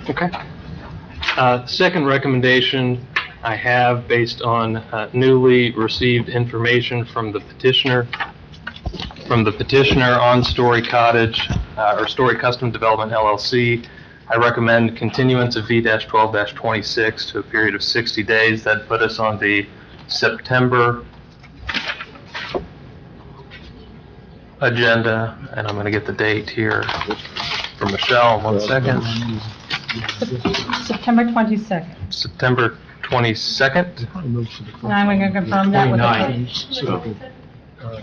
Okay. Second recommendation I have, based on newly received information from the petitioner on Story Cottage, or Story Custom Development LLC. I recommend continuance of V-12-26 to a period of 60 days. That put us on the September agenda, and I'm going to get the date here from Michelle. 1 second. September 22nd. September 22nd? And I'm going to confirm that with the...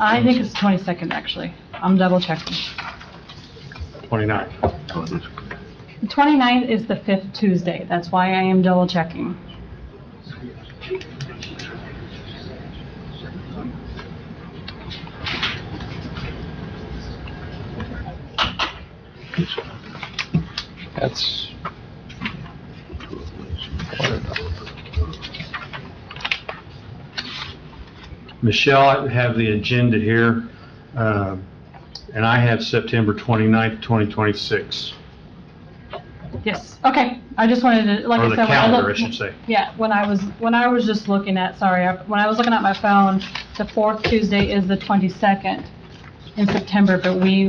I think it's 22nd, actually. I'm double checking. 29th. The 29th is the 5th Tuesday. That's why I am double checking. That's... Michelle, I have the agenda here, and I have September 29th, 2026. Yes, okay. I just wanted to, like Or I the said, when I calendar, I looked... should say. Yeah, when I was just looking at, when I was looking at my phone, the 4th Tuesday is the 22nd in September, but we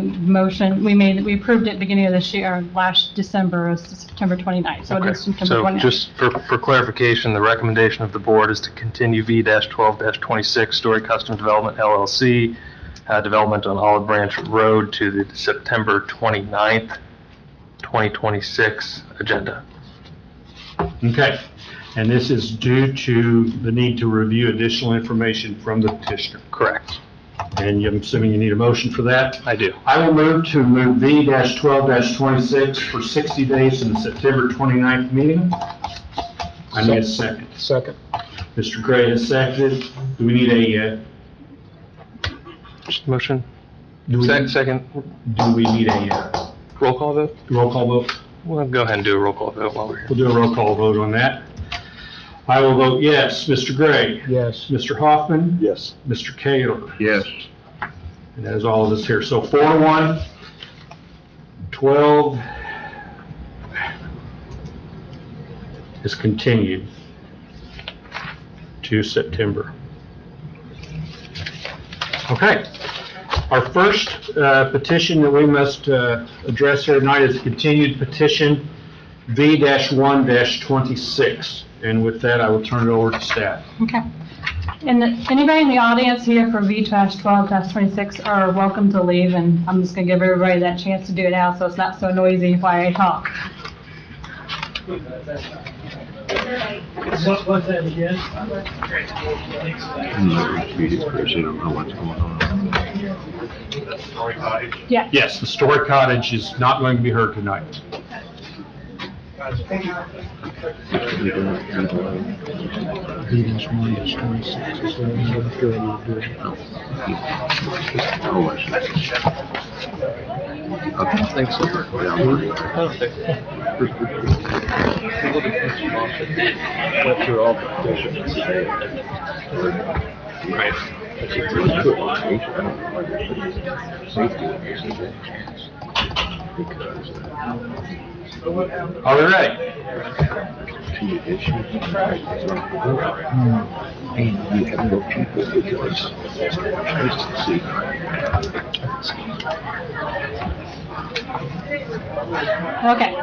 approved it beginning of this year, last December, as September 29th, so it Okay. is September So 29th. just for clarification, the recommendation of the board is to continue V-12-26 Story Custom Development LLC, development on Olive Branch Road, to the September 29th, 2026 agenda. Okay. And this is due to the need to review additional information from the petitioner. Correct. And I'm assuming you need a motion for that? I do. I will move V-12-26 for 60 days in the September 29th meeting. I need a second. Second. Mr. Gray has seconded. Do we need a, Just motion? do we Second. need a Roll call vote? roll call vote? We'll go ahead and do a roll call vote while we're here. We'll do a roll call vote on that. I will vote yes. Mr. Gray? Yes. Mr. Hoffman? Yes. Mr. Kaler? Yes. And that is all of us here. So 4-1, 12 is continued to September. Okay. Our first petition that we must address here tonight is continued petition V-1-26. And with that, I will turn it over to staff. Okay. And anybody in the audience here for V-12-26 are welcome to leave, and I'm just going to give everybody that chance to do it now so it's not so noisy while I talk. What's that again? I'm not repeating because I don't know what's going on. Yeah. Yes, the Story Cottage is not going to be heard tonight. We don't V-1-26 is the one that I'm doing. Oh, I see. Okay, thanks. I don't think so. Went through all the petitions today. Right. It's a pretty good location. I don't know why they're putting safety in this again. Because All right. two issues. And you have no people because it's nice to see. Okay.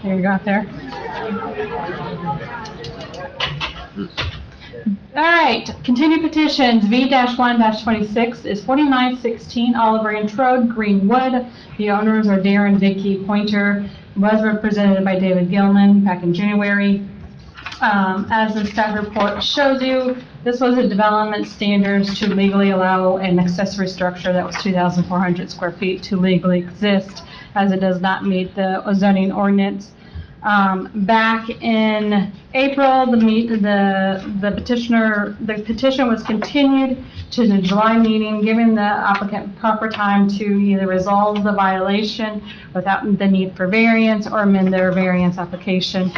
Here you go out there. All right, continued petitions, V-1-26 is 4916 Olive Branch Road, Greenwood. The owners are Darren Vicky Pointer, was represented by David Gilman back in January. As the staff report shows you, this was a development standards to legally allow an accessory structure that was 2,400 square feet to legally exist, as it does not meet the zoning ordinance. Back in April, the petition was continued to the July meeting, giving the applicant proper time to either resolve the violation without the need for variance or amend their variance application.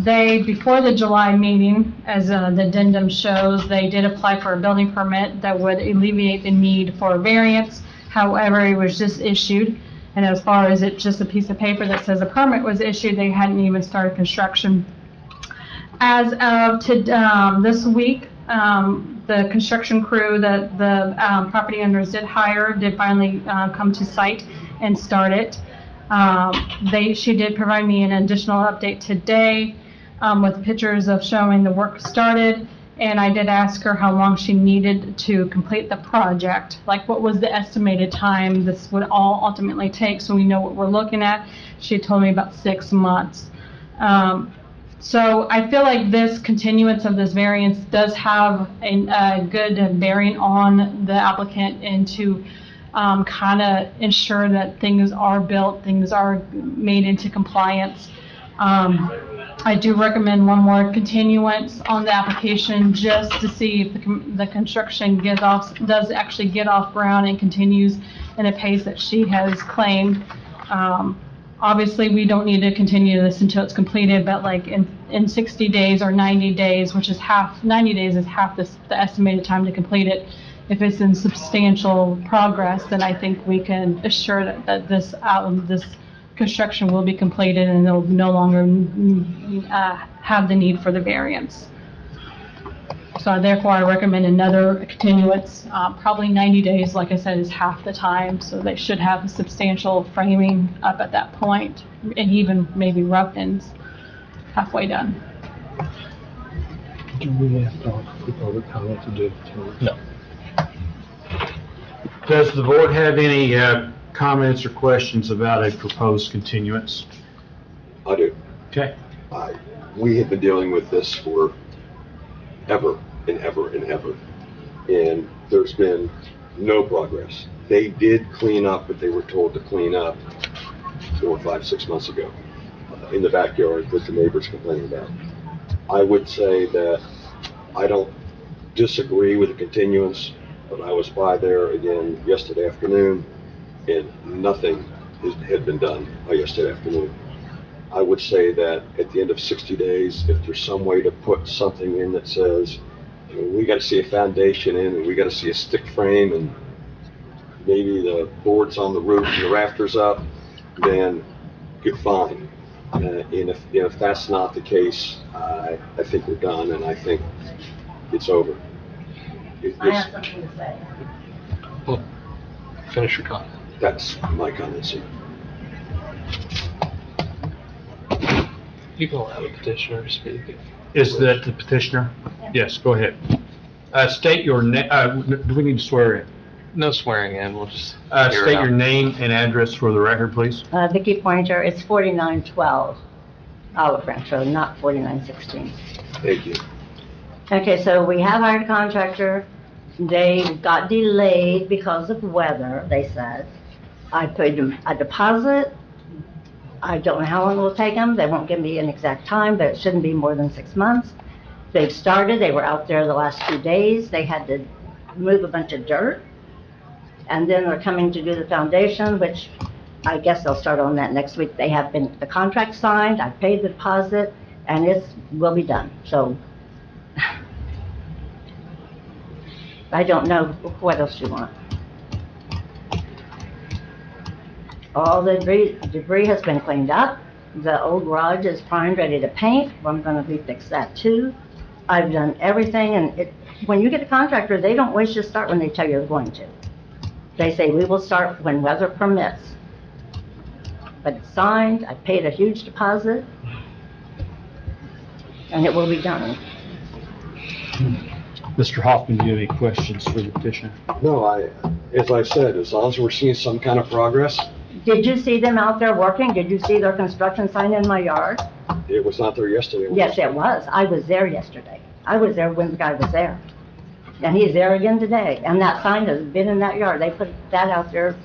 Before the July meeting, as the addendum shows, they did apply for a building permit that would alleviate the need for a variance. However, it was just issued, And as far as it just a piece of paper that says a permit was issued, they hadn't even started construction. As of this week, the construction crew that the property owners did hire did finally come to site and start it. She did provide me an additional update today with pictures of showing the work started, and I did ask her how long she needed to complete the project, like what was the estimated time this would all ultimately take, so we know what we're looking at. She told me about 6 months. So I feel like this continuance of this variance does have a good bearing on the applicant and to kind of ensure that things are built, things are made into compliance. I do recommend one more continuance on the application just to see if the construction does actually get off ground and continues in a pace that she has claimed. Obviously, we don't need to continue this until it's completed, but like in 60 days or 90 days, which is 90 days is half the estimated time to complete it. If it's in substantial progress, then I think we can assure that this construction will be completed and they'll no longer have the need for the variance. So therefore, I recommend another continuance. Probably 90 days, like I said, is half the time, so they should have a substantial framing up at that point, and even maybe rough ends halfway done. Do we have to put public comment to do? No. Does the board have any comments or questions about a proposed continuance? I do. Okay. We have been dealing with this for ever and ever and ever, and there's been no progress. They did clean up what they were told to clean up 4, 5, 6 months ago in the backyard that the neighbors complaining about. I would say that I don't disagree with the continuance, but I was by there again yesterday afternoon, and nothing had been done by yesterday afternoon. I would say that at the end of 60 days, if there's some way to put something in that says, you know, we got to see a foundation in, and we got to see a stick frame, and maybe the boards on the roof and the rafters up, then you're fine. And if that's not the case, I think we're done, and I think it's over. I have something to say. Well, finish your comment. That's my comment, sir. You can allow the petitioner to speak. Is that the petitioner? Yes, go ahead. State your name, do we need to swear in? No swearing in, we'll just hear it State out. your name and address for the record, please. Vicki Pointer, it's 4912 Olive Branch Road, not 4916. Thank you. Okay, so we have hired a contractor. They got delayed because of weather, they said. I paid them a deposit. I don't know how long it will take them. They won't give me an exact time, but it shouldn't be more than 6 months. They've started. They were out there the last 2 days. They had to move a bunch of dirt. And then they're coming to do the foundation, which I guess they'll start on that next week. They have been, the contract signed, I paid the deposit, and it will be done. So I don't know what else you want. All the debris has been cleaned up. The old garage is primed, ready to paint. I'm gonna refix that too. I've done everything, and when you get a contractor, they don't wish to start when they tell you they're going to. They say, we will start when weather permits. But it's signed, I paid a huge deposit, and it will be done. Mr. Hoffman, do you have any questions for the petitioner? No, as I said, as long as we're seeing some kind of progress, Did you see them out there working? Did you see their construction sign in my yard? it was not there yesterday. Yes, it was. I was there yesterday. I was there when the guy was there. And he's there again today. And that sign has been in that yard. They put that out there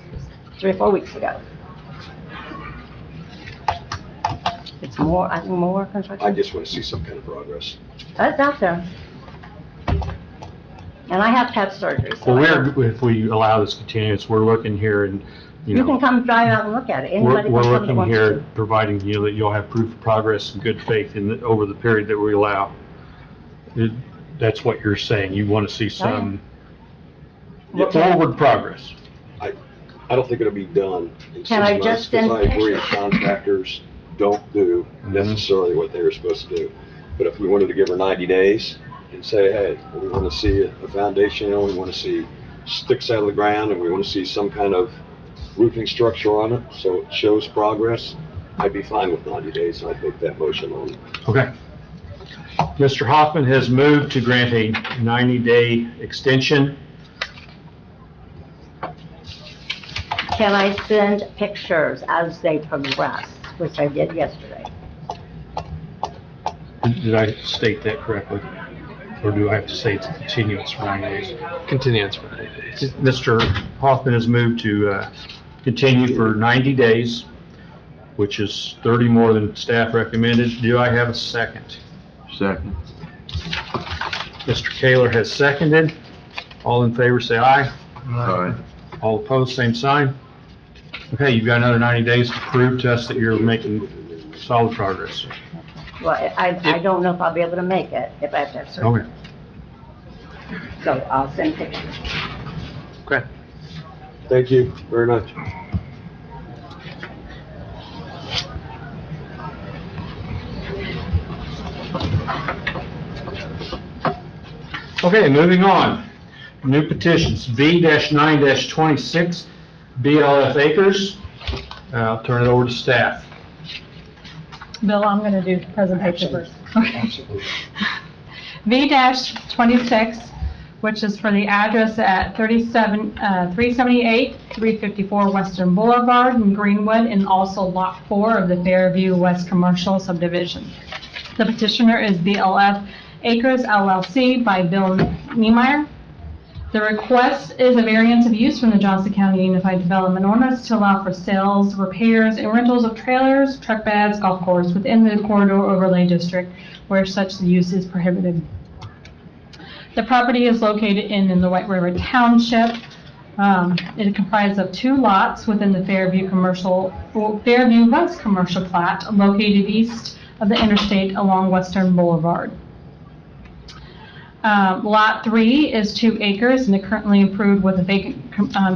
3 or 4 weeks ago. It's more, I think more construction. I just want to see some kind of progress. That's out there. And I have to have surgery. So Well, if we allow this continuance, we're looking here and, you you can know, come drive out and look at it. Anybody we're can come that looking wants here, to. providing, you know, that you'll have proof of progress and good faith over the period that we allow. That's what you're saying. You want to see some Yeah. forward progress. I don't think it'll be done in 6 Can I months, just because send I agree, pictures? contractors don't do necessarily what they were supposed to do. But if we wanted to give her 90 days and say, hey, we want to see a foundation, and we want to see sticks out of the ground, and we want to see some kind of roofing structure on it, so it shows progress, I'd be fine with 90 days, and I'd make that motion on it. Okay. Mr. Hoffman has moved to grant a 90-day extension. Can I send pictures as they progress, which I did yesterday? Did I state that correctly? Or do I have to say it's a continuance for 90 days? Continuance for 90 days. Mr. Hoffman has moved to continue for 90 days, which is 30 more than staff recommended. Do I have a second? Second. Mr. Kaler has seconded. All in favor, say aye. Aye. All opposed, same sign. Okay, you've got another 90 days to prove to us that you're making solid progress. Well, I don't know if I'll be able to make it if I have to have surgery. Okay. So I'll send pictures. Okay. Thank you very much. Okay, moving on. New petitions, V-9-26, BLF Acres. I'll turn it over to staff. Bill, I'm going to do the presentation first. Okay. V-26, which is for the address at 378, 354 Western Boulevard in Greenwood, and also Lot 4 of the Fairview West Commercial Subdivision. The petitioner is BLF Acres LLC by Bill Niemeyer. The request is a variance of use from the Johnson County Unified Development Ordinance to allow for sales, repairs, and rentals of trailers, truck beds, golf courses within the corridor overlay district where such use is prohibited. The property is located in the White River Township. It comprises of 2 lots within the Fairview West Commercial Plat, located east of the interstate along Western Boulevard. Lot 3 is 2 acres and it currently improved with a vacant,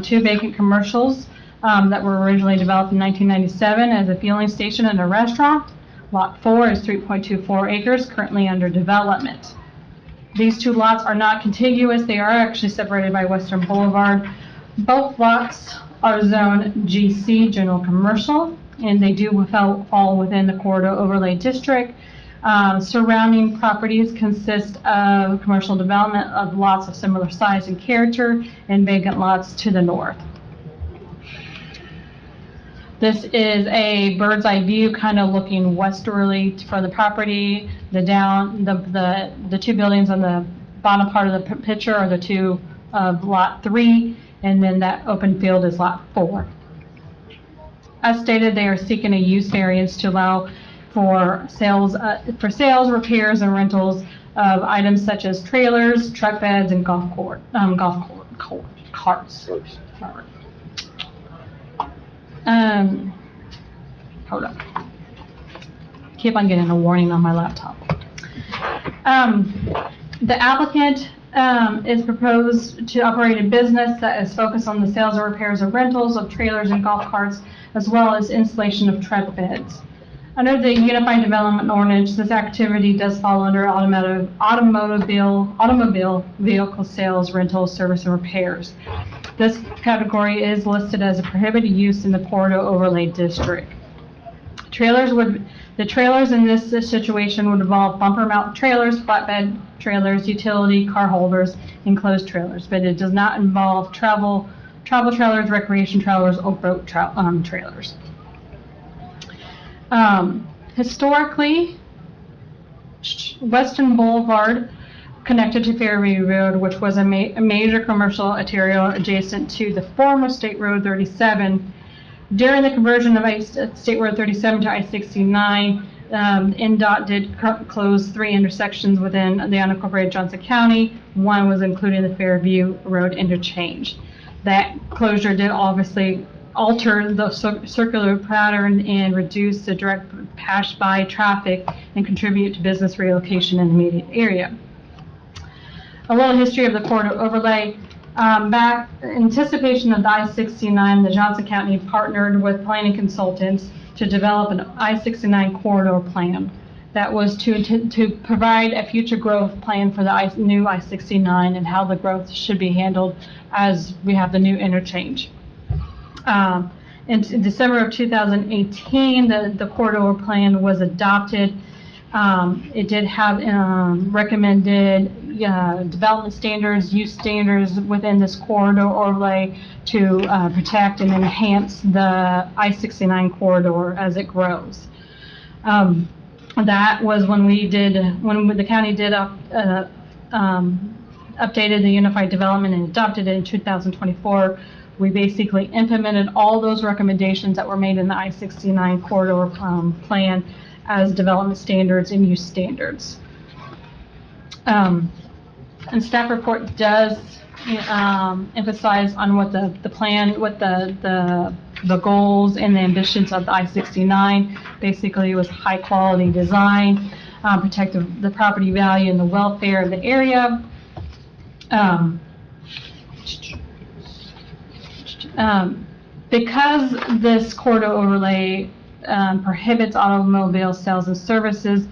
2 vacant commercials that were originally developed in 1997 as a fueling station and a restaurant. Lot 4 is 3.24 acres, currently under development. These 2 lots are not contiguous, they are actually separated by Western Boulevard. Both lots are zoned GC, General Commercial, and they do fall within the corridor overlay district. Surrounding properties consist of commercial development of lots of similar size and character and vacant lots to the north. This is a bird's eye view kind of looking westerly for the property. The 2 buildings on the bottom part of the picture are the 2 of Lot 3, and then that open field is Lot 4. As stated, they are seeking a use variance to allow for sales, repairs, and rentals of items such as trailers, truck beds, and golf carts. Sorry. Hold on. Keep on getting a warning on my laptop. The applicant is proposed to operate a business that is focused on the sales or repairs of rentals of trailers and golf carts, as well as installation of truck beds. Under the Unified Development Ordinance, this activity does fall under automobile vehicle sales, rentals, service, and repairs. This category is listed as a prohibited use in the corridor overlay district. The trailers in this situation would involve bumper mount trailers, flatbed trailers, utility car holders, and closed trailers, but it does not involve travel trailers, recreation trailers, or boat trailers. Historically, Western Boulevard connected to Fairview Road, which was a major commercial arterial adjacent to the former State Road 37. During the conversion of State Road 37 to I-69, NDOT did close 3 intersections within the unincorporated Johnson County. 1 was included in the Fairview Road interchange. That closure did obviously alter the circular pattern and reduce the direct pass-by traffic and contribute to business relocation in the immediate area. A little history of the corridor overlay. Back in anticipation of the I-69, the Johnson County partnered with planning consultants to develop an I-69 corridor plan. That was to provide a future growth plan for the new I-69 and how the growth should be handled as we have the new interchange. In December of 2018, the corridor plan was adopted. It did have recommended development standards, use standards within this corridor overlay to protect and enhance the I-69 corridor as it grows. That was when the county did updated the Unified Development and adopted it in 2024. We basically implemented all those recommendations that were made in the I-69 corridor plan as development standards and use standards. And staff report does emphasize on what the plan, what the goals and the ambitions of the I-69. Basically, it was high quality design, protect the property value and the welfare of the area. Because this corridor overlay prohibits automobile sales and services,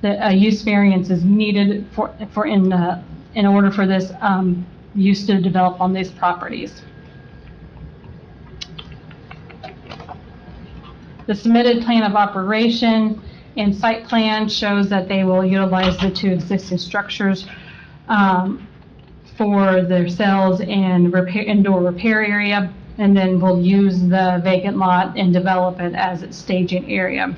the use variance is needed in order for this use to develop on these properties. The submitted plan of operation and site plan shows that they will utilize the two existing structures for their sales and indoor repair area, and then we'll use the vacant lot and develop it as its staging area.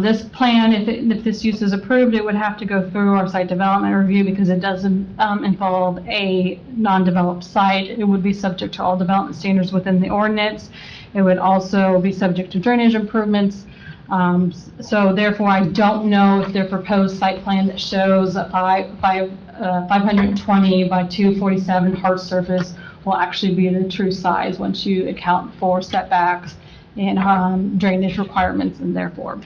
This plan, if this use is approved, it would have to go through our site development review because it doesn't involve a non-developed site. It would be subject to all development standards within the ordinance. It would also be subject to drainage improvements. So therefore, I don't know if their proposed site plan that shows a 520 by 247 hard surface will actually be the true size once you account for setbacks and drainage requirements, and therefore.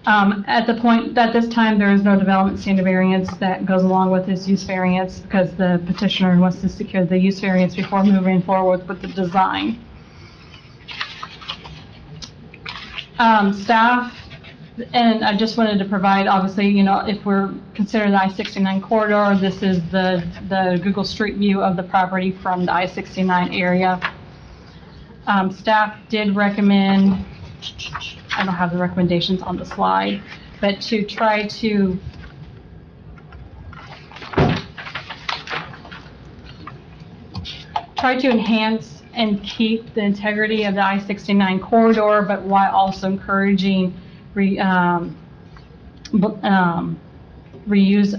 At this time, there is no development standard variance that goes along with this use variance because the petitioner wants to secure the use variance before moving forward with the design. Staff, and I just wanted to provide, obviously, if we're considering the I-69 corridor, this is the Google Street View of the property from the I-69 area. Staff did recommend, I don't have the recommendations on the slide, but to try to enhance and keep the integrity of the I-69 corridor, but while also encouraging reuse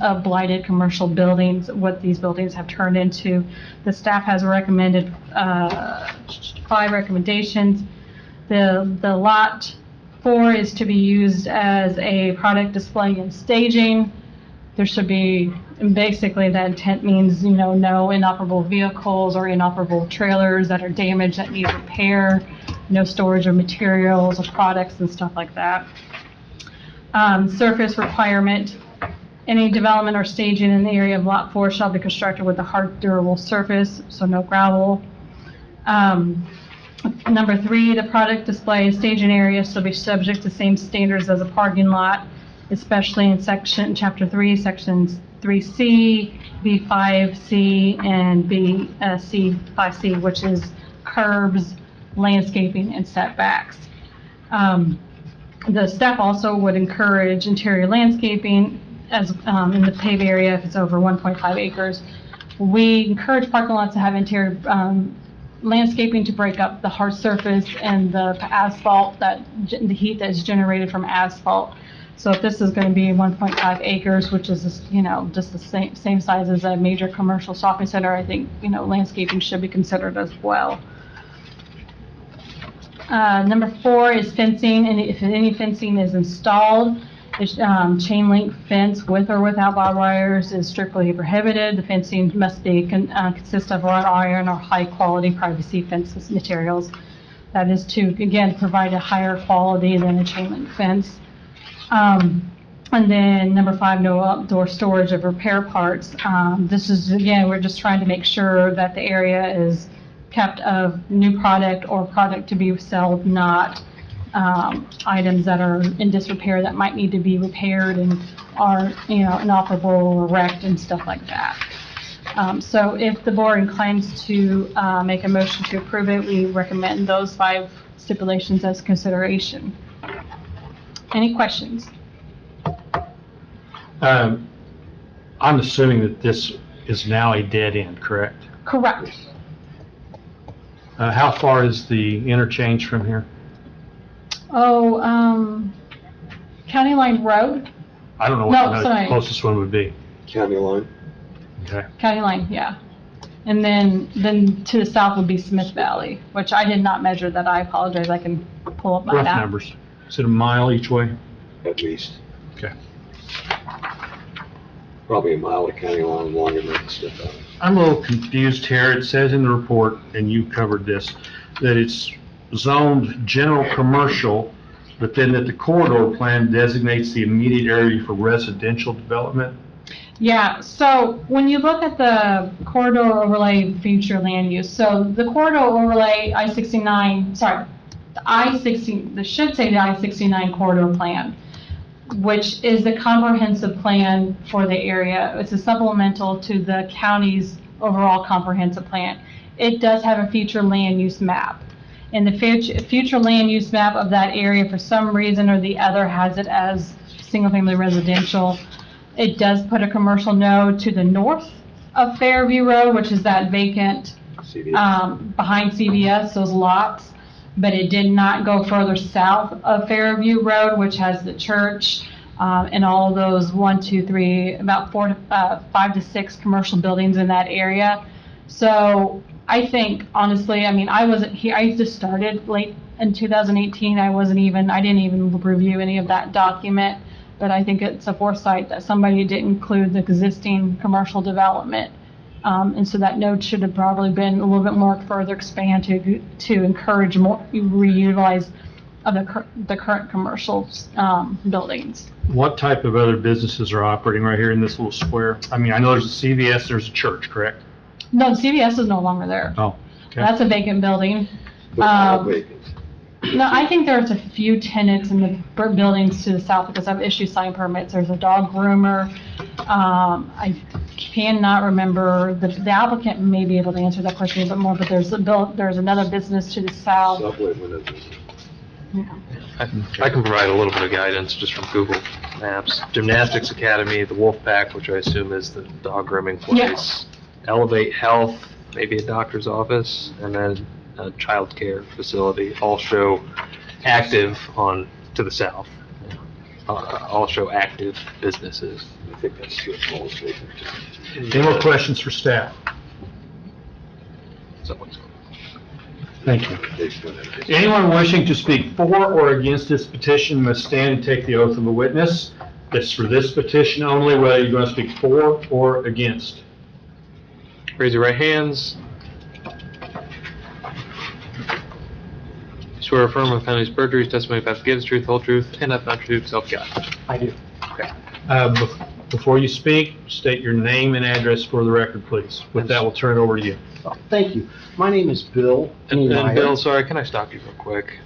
of blighted commercial buildings, what these buildings have turned into. The staff has recommended 5 recommendations. The lot 4 is to be used as a product display and staging. There should be, basically that intent means, no inoperable vehicles or inoperable trailers that are damaged that need repair, no storage of materials or products and stuff like that. Surface requirement, any development or staging in the area of lot 4 shall be constructed with a hard, durable surface, so no gravel. Number 3, the product display and staging area shall be subject to same standards as a parking lot, especially in chapter 3, sections 3C, B5C, and C5C, which is curbs, landscaping, and setbacks. The staff also would encourage interior landscaping as in the paved area if it's over 1.5 acres. We encourage parking lots to have interior landscaping to break up the hard surface and the asphalt, the heat that is generated from asphalt. So if this is going to be 1.5 acres, which is just the same size as a major commercial shopping center, I think landscaping should be considered as well. Number 4 is fencing, and if any fencing is installed, chain link fence with or without barbed wires is strictly prohibited. The fencing must be consist of wrought iron or high quality privacy fence materials. That is to, again, provide a higher quality than a chain link fence. And then number 5, no outdoor storage of repair parts. This is, again, we're just trying to make sure that the area is kept of new product or product to be sold, not items that are in disrepair that might need to be repaired and are, inoperable or wrecked and stuff like that. So if the board inclines to make a motion to approve it, we recommend those 5 stipulations as consideration. Any questions? I'm assuming that this is now a dead end, correct? Correct. How far is the interchange from here? Oh, County Line Road? I don't know No, what the sorry. closest one would be. County line. Okay. County Line, yeah. And then to the south would be Smith Valley, which I did not measure that. I apologize. I can pull up my Rough map. numbers. Is it a mile each way? At least. Okay. Probably a mile to county line, longer than Smith Valley. I'm a little confused here. It says in the report, and you covered this, that it's zoned general commercial, but then that the corridor plan designates the immediate area for residential development. Yeah, so when you look at the corridor overlay future land use, so the corridor overlay I-69, sorry, the I-60, this should say the I-69 corridor plan, which is the comprehensive plan for the area. It's a supplemental to the county's overall comprehensive plan. It does have a future land use map. And the future land use map of that area, for some reason or the other, has it as single-family residential. It does put a commercial node to the north of Fairview Road, which is that vacant, behind CVS, those lots. But it did not go further south of Fairview Road, which has the church, and all of those 1, 2, 3, about 5 to 6 commercial buildings in that area. So I think, honestly, I mean, I wasn't here, I just started late in 2018. I didn't even review any of that document. But I think it's a foresight that somebody didn't include the existing commercial development. And so that node should have probably been a little bit more further expanded to encourage more reutilize of the current commercial buildings. What type of other businesses are operating right here in this little square? I mean, I know there's a CVS, there's a church, correct? No, CVS is no longer there. Oh, okay. That's a vacant building. They're all vacant. No, I think there's a few tenants in the buildings to the south because I've issued sign permits. There's a dog groomer. I cannot remember, the applicant may be able to answer that question a bit more, but there's another business to the south. Subway windows. I can provide a little bit of guidance just from Google Maps. Gymnastics Academy, the Wolfpack, which I assume is the dog grooming place. Elevate Health, maybe a doctor's office, and then a child care facility, all show active to the south. All show active businesses. I think that's the smallest vacant. Any more questions for staff? Thank you. Anyone wishing to speak for or against this petition must stand and take the oath of a witness. It's for this petition only, whether you're going to speak for or against. Raise your right hands. Swear or affirm with penalties of perjury, testimony about to give the truth, whole truth, and nothing but the truth, self God. I do. Okay. Before you speak, state your name and address for the record, please. With that, we'll turn it over to you. Oh, thank you. My name is Bill And Niemeyer. Bill, sorry, can I stop you real quick?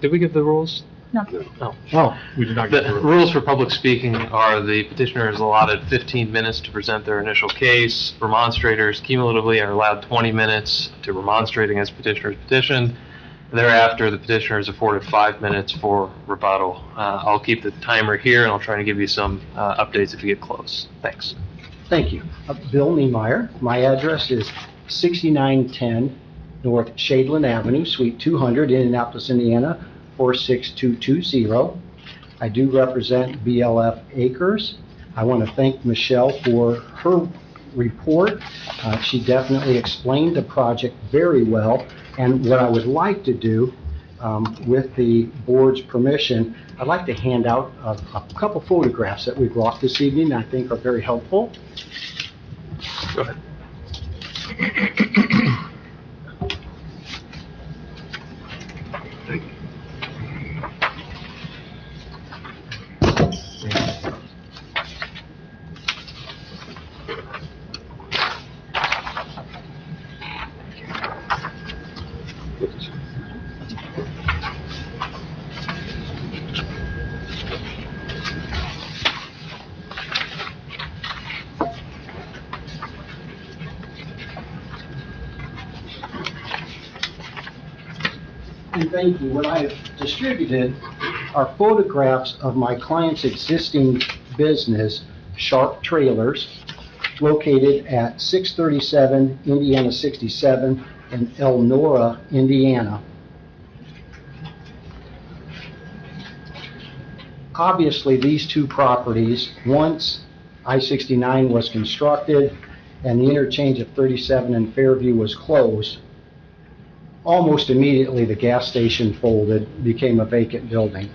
Did we give the rules? No. Oh, We did not get The through it. rules for public speaking are the petitioner is allotted 15 minutes to present their initial case. Remonstrators cumulatively are allowed 20 minutes to remonstrate against petitioner's petition. Thereafter, the petitioner is afforded 5 minutes for rebuttal. I'll keep the timer here, and I'll try to give you some updates if you get close. Thanks. thank you. Bill Niemeyer. My address is 6910 North Shadeland Avenue, Suite 200, Indianapolis, Indiana, 46220. I do represent BLF Acres. I want to thank Michelle for her report. She definitely explained the project very well. And what I would like to do, with the board's permission, I'd like to hand out a couple photographs that we brought this evening I think are very helpful. Go ahead. put this. And thank you. What I have distributed are photographs of my client's existing business, Sharp Trailers, located at 637 Indiana 67 in Elnora, Indiana. Obviously, these two properties, once I-69 was constructed and the interchange of 37 and Fairview was closed, almost immediately the gas station folded, became a vacant building.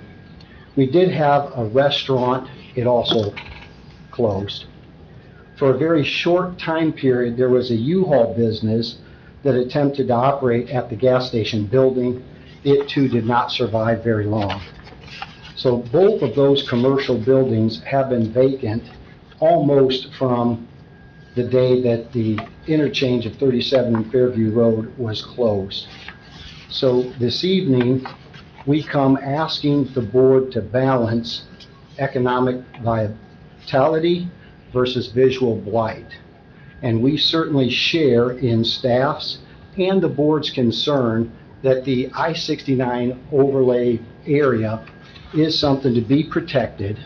We did have a restaurant, it also closed. For a very short time period, there was a U-Haul business that attempted to operate at the gas station building. It too did not survive very long. So both of those commercial buildings have been vacant almost from the day that the interchange of 37 and Fairview Road was closed. So this evening, we come asking the board to balance economic vitality versus visual blight. And we certainly share in staff's and the board's concern that the I-69 overlay area is something to be protected.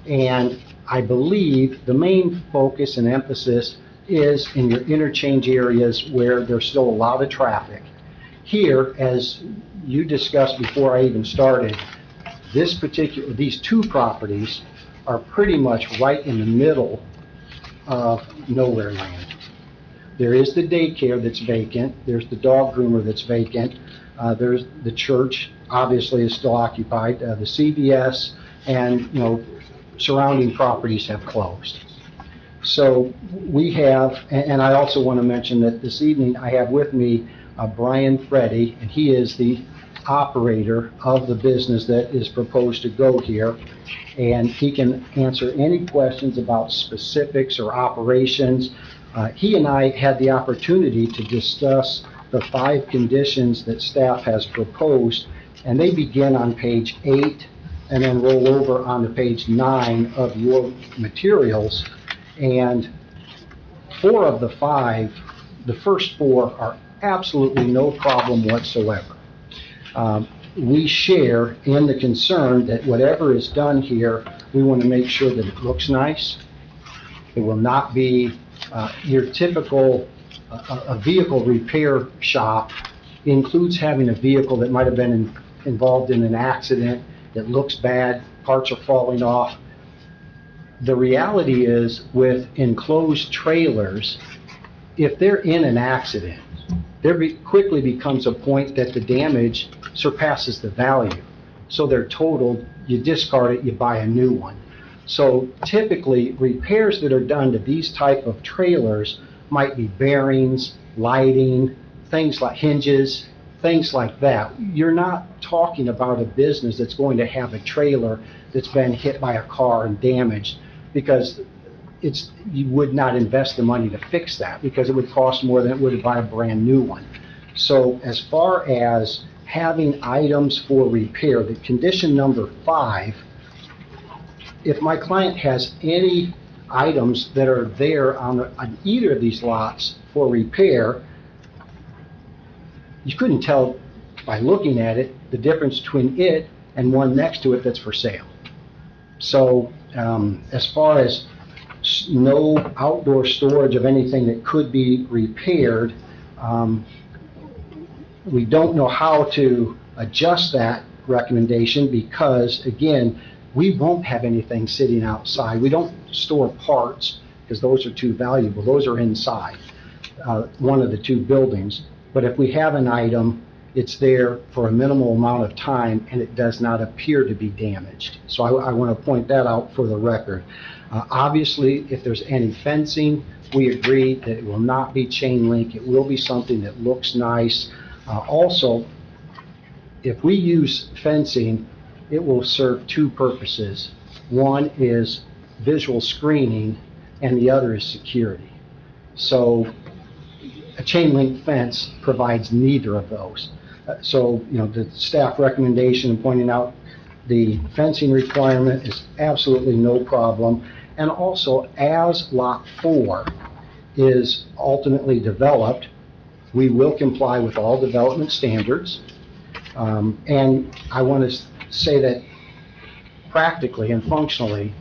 And I believe the main focus and emphasis is in your interchange areas where there's still a lot of traffic. Here, as you discussed before I even started, these two properties are pretty much right in the middle of nowhere land. There is the daycare that's vacant, there's the dog groomer that's vacant, there's the church, obviously is still occupied, the CVS, and surrounding properties have closed. So we have, and I also want to mention that this evening I have with me Brian Freddy, and he is the operator of the business that is proposed to go here, and he can answer any questions about specifics or operations. He and I had the opportunity to discuss the 5 conditions that staff has proposed, and they begin on page 8 and then roll over onto page 9 of your materials. And 4 of the 5, the first 4 are absolutely no problem whatsoever. We share in the concern that whatever is done here, we want to make sure that it looks nice. It will not be your typical a vehicle repair shop includes having a vehicle that might have been involved in an accident, that looks bad, parts are falling off. The reality is with enclosed trailers, if they're in an accident, there quickly becomes a point that the damage surpasses the value. So they're totaled, you discard it, you buy a new one. So typically, repairs that are done to these type of trailers might be bearings, lighting, things like hinges, things like that. You're not talking about a business that's going to have a trailer that's been hit by a car and damaged, because you would not invest the money to fix that, because it would cost more than it would to buy a brand new one. So as far as having items for repair, the condition number 5, if my client has any items that are there on either of these lots for repair, you couldn't tell by looking at it the difference between it and one next to it that's for sale. So as far as no outdoor storage of anything that could be repaired, we don't know how to adjust that recommendation, because again, we won't have anything sitting outside. We don't store parts because those are too valuable. Those are inside one of the 2 buildings. But if we have an item, it's there for a minimal amount of time and it does not appear to be damaged. So I want to point that out for the record. Obviously, if there's any fencing, we agree that it will not be chain link. It will be something that looks nice. Also, if we use fencing, it will serve 2 purposes. One is visual screening and the other is security. So a chain link fence provides neither of those. So, the staff recommendation in pointing out the fencing requirement is absolutely no problem. And also, as Lot 4 is ultimately developed, we will comply with all development standards. And I want to say that practically and functionally,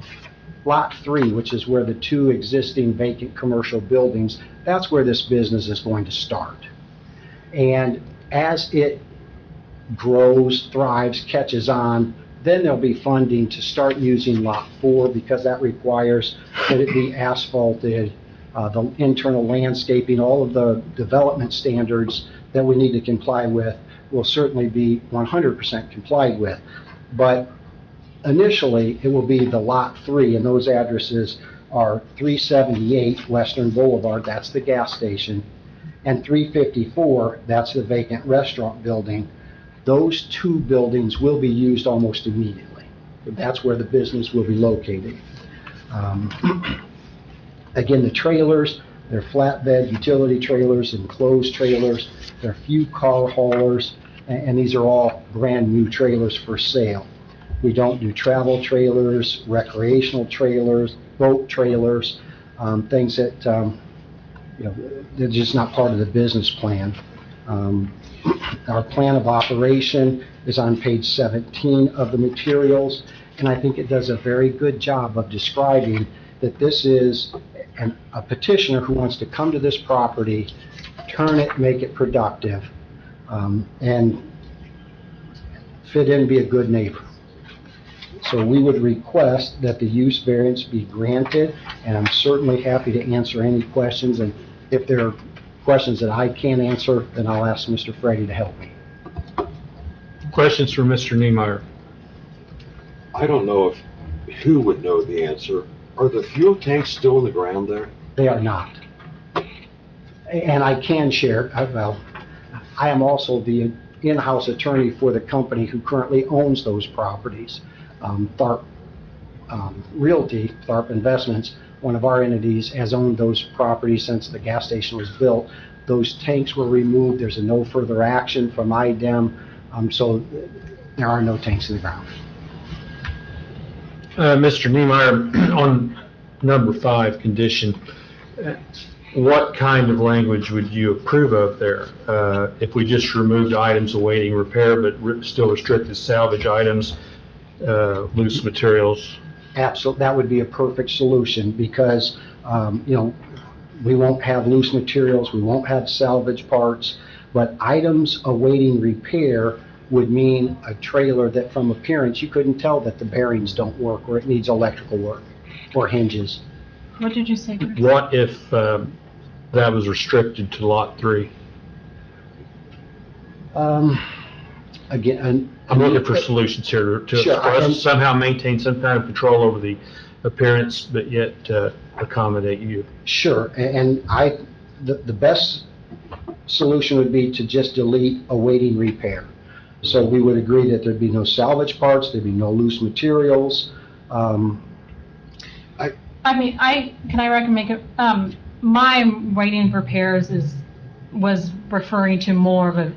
Lot 3, which is where the two existing vacant commercial buildings, that's where this business is going to start. And as it grows, thrives, catches on, then there'll be funding to start using Lot 4 because that requires that it be asphalted, the internal landscaping, all of the development standards that we need to comply with will certainly be 100% complied with. But initially, it will be the Lot 3, and those addresses are 378 Western Boulevard, that's the gas station, and 354, that's the vacant restaurant building. Those two buildings will be used almost immediately. That's where the business will be located. Again, the trailers, they're flatbed utility trailers, enclosed trailers, they're few car haulers, and these are all brand new trailers for sale. We don't do travel trailers, recreational trailers, boat trailers, things that, they're just not part of the business plan. Our plan of operation is on page 17 of the materials, and I think it does a very good job of describing that this is a petitioner who wants to come to this property, turn it, make it productive, and fit in, be a good neighbor. So we would request that the use variance be granted, and I'm certainly happy to answer any questions, and if there are questions that I can't answer, then I'll ask Mr. Freddy to help me. Questions for Mr. Niemeyer? I don't know who would know the answer. Are the fuel tanks still in the ground there? They are not. And I can share, I am also the in-house attorney for the company who currently owns those properties. Tharp Realty, Tharp Investments, one of our entities, has owned those properties since the gas station was built. Those tanks were removed. There's a no further action from IDEM, so there are no tanks in the ground. Mr. Niemeyer, on number 5 condition, what kind of language would you approve of there? If we just removed items awaiting repair, but still restricted salvage items, loose materials? Absolutely, that would be a perfect solution because, we won't have loose materials, we won't have salvage parts, but items awaiting repair would mean a trailer that from appearance, you couldn't tell that the bearings don't work or it needs electrical work or hinges. What did you say, Chris? What if that was restricted to Lot 3? Again, I'm looking for solutions here to Sure, somehow maintain some kind of control over the appearance, but yet accommodate you. Sure, and the best solution would be to just delete awaiting repair. So we would agree that there'd be no salvage parts, there'd be no loose materials. Can I recommend it? My waiting for repairs was referring to more of a,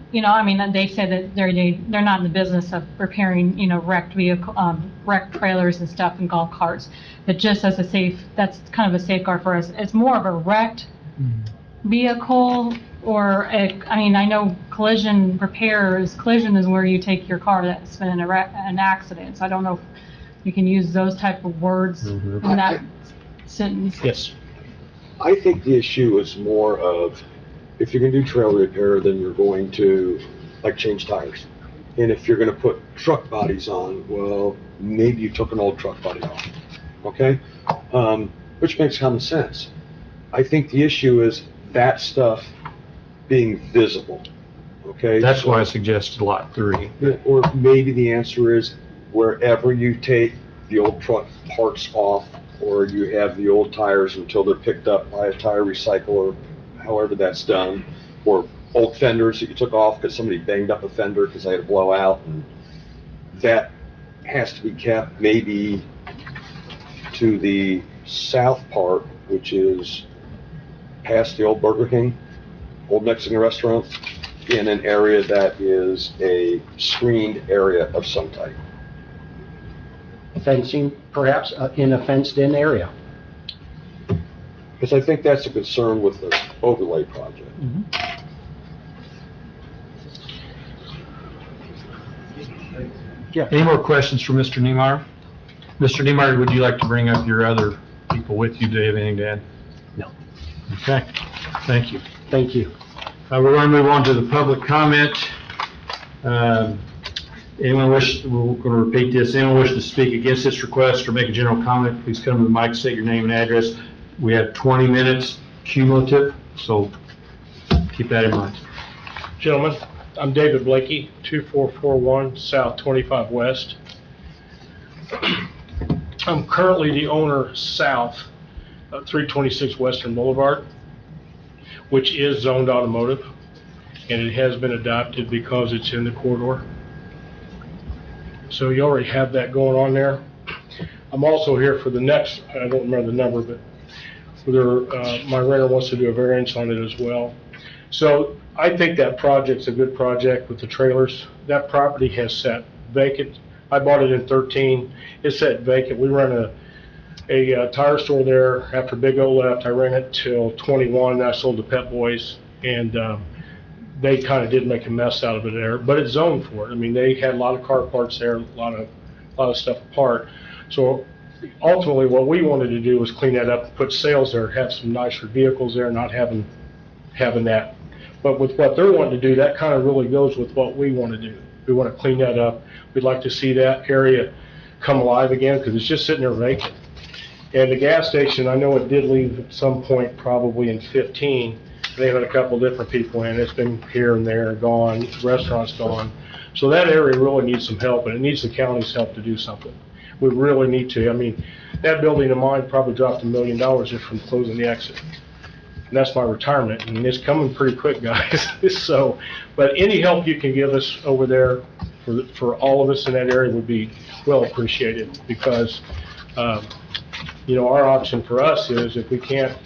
they said that they're not in the business of repairing, wrecked vehicle, wrecked trailers and stuff and golf carts, but just as that's kind of a safeguard for us. It's more of a wrecked vehicle or I know collision is where you take your car that's been in an accident. So I don't know if you can use those type of words in that sentence. Yes. I think the issue is more of, if you're going to do trailer repair, then you're going to, change tires. And if you're going to put truck bodies on, well, maybe you took an old truck body off, okay? Which makes common sense. I think the issue is that stuff being visible, okay? That's why I suggested Lot 3. Or maybe the answer is wherever you take the old truck parts off, or you have the old tires until they're picked up by a tire recycler, however that's done, or old fenders that you took off because somebody banged up a fender because they had a blowout, and that has to be kept maybe to the south part, which is past the old Burger King, Old Mexican restaurant, in an area that is a screened area of some type. Fencing, perhaps, in a fenced-in area. Because I think that's a concern with the overlay project. Any more questions for Mr. Niemeyer? Mr. Niemeyer, would you like to bring up your other people with you? Do you have anything to add? No. Okay, thank you. Thank you. We're going to move on to the public comment. Anyone wish, we're going to repeat this, anyone wish to speak against this request or make a general comment, please come to the mic, state your name and address. We have 20 minutes cumulative, so keep that in mind. Gentlemen, I'm David Blakey, 2441 South 25 West. I'm currently the owner south of 326 Western Boulevard, which is zoned automotive, and it has been adopted because it's in the corridor. So you already have that going on there. I'm also here for the next, I don't remember the number, but my renter wants to do a variance on it as well. So I think that project's a good project with the trailers. That property has sat vacant. I bought it in 13. It's sat vacant. We run a tire store there. After Big O left, I ran it till 21. I sold to Pet Boys, and they kind of did make a mess out of it there. But it's zoned for it. I mean, they had a lot of car parts there, a lot of stuff apart. So ultimately, what we wanted to do was clean that up, put sales there, have some nicer vehicles there, not having that. But with what they're wanting to do, that kind of really goes with what we want to do. We want to clean that up. We'd like to see that area come alive again because it's just sitting there vacant. And the gas station, I know it did leave at some point, probably in 15. They had a couple different people in. It's been here and there, gone, restaurants gone. So that area really needs some help, and it needs the county's help to do something. We really need to. I mean, that building of mine probably dropped $1 million just from closing the exit. And that's my retirement. I mean, it's coming pretty quick, guys. So, but any help you can give us over there for all of us in that area would be well appreciated because, you know, our option for us is if we can't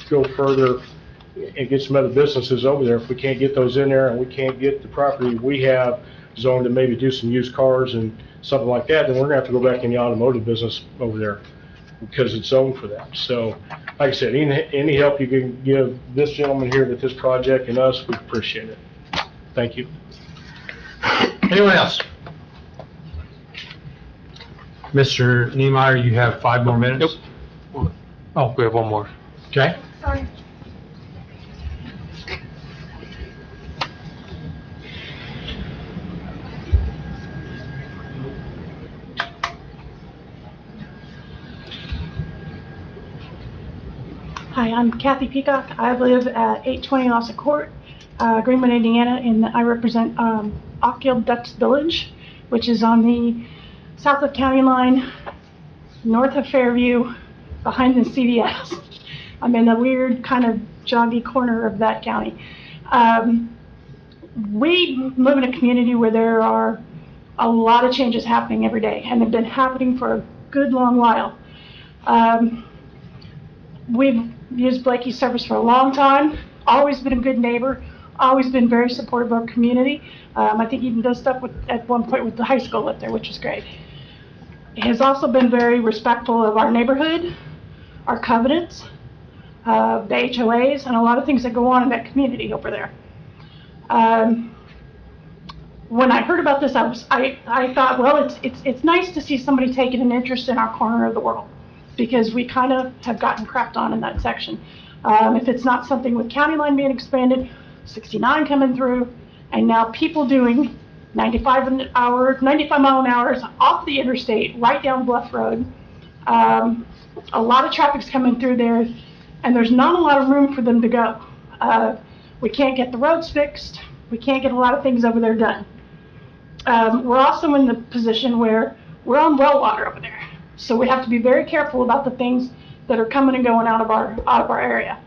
go further and get some other businesses over there, if we can't get those in there and we can't get the property we have zoned to maybe do some used cars and something like that, then we're gonna have to go back in the automotive business over there because it's zoned for that. So, like I said, any help you can give this gentleman here with this project and us, we appreciate it. Thank you. Anyone else? Mr. Niemeyer, you have 5 more minutes? Nope. Oh, We have one more. okay. Sorry. Hi, I'm Kathy Peacock. I live at 820 Lawson Court, Greenwood, Indiana, and I represent Oakfield Dutch Village, which is on the south of county line, north of Fairview, behind the CVS. I'm in a weird kind of joggy corner of that county. We live in a community where there are a lot of changes happening every day, and they've been happening for a good long while. We've used Blakey's service for a long time, always been a good neighbor, always been very supportive of our community. I think even does stuff at one point with the high school up there, which is great. He has also been very respectful of our neighborhood, our covenants, the HOAs, and a lot of things that go on in that community over there. When I heard about this, I thought, well, it's nice to see somebody taking an interest in our corner of the world, because we kind of have gotten crapped on in that section. If it's not something with county line being expanded, 69 coming through, and now people doing 95 mile an hour off the interstate, right down Bluff Road. A lot of traffic's coming through there, and there's not a lot of room for them to go. We can't get the roads fixed. We can't get a lot of things over there done. We're also in the position where we're on well water over there. So we have to be very careful about the things that are coming and going out of our area.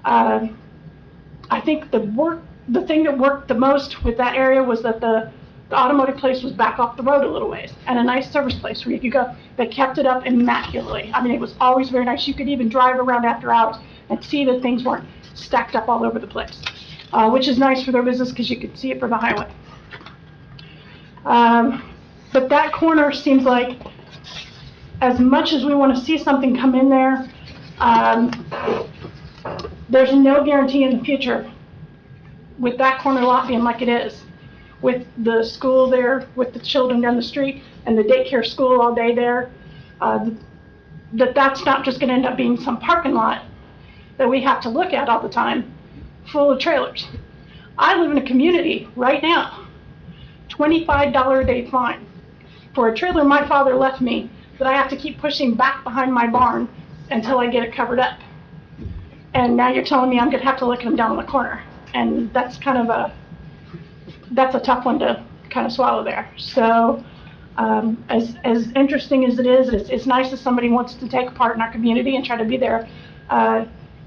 I think the thing that worked the most with that area was that the automotive place was back off the road a little ways, and a nice service place where you could go. They kept it up immaculately. I mean, it was always very nice. You could even drive around after hours and see that things weren't stacked up all over the place. which is nice for their business because you can see it from the highway. But that corner seems like, as much as we want to see something come in there, there's no guarantee in the future with that corner lot being like it is, with the school there, with the children down the street, and the daycare school all day there, that's not just going to end up being some parking lot that we have to look at all the time, full of trailers. I live in a community right now, $25 a day fine for a trailer my father left me that I have to keep pushing back behind my barn until I get it covered up. And now you're telling me I'm going to have to look at them down the corner. And that's kind of that's a tough one to kind of swallow there. So as interesting as it is, it's nice that somebody wants to take part in our community and try to be there.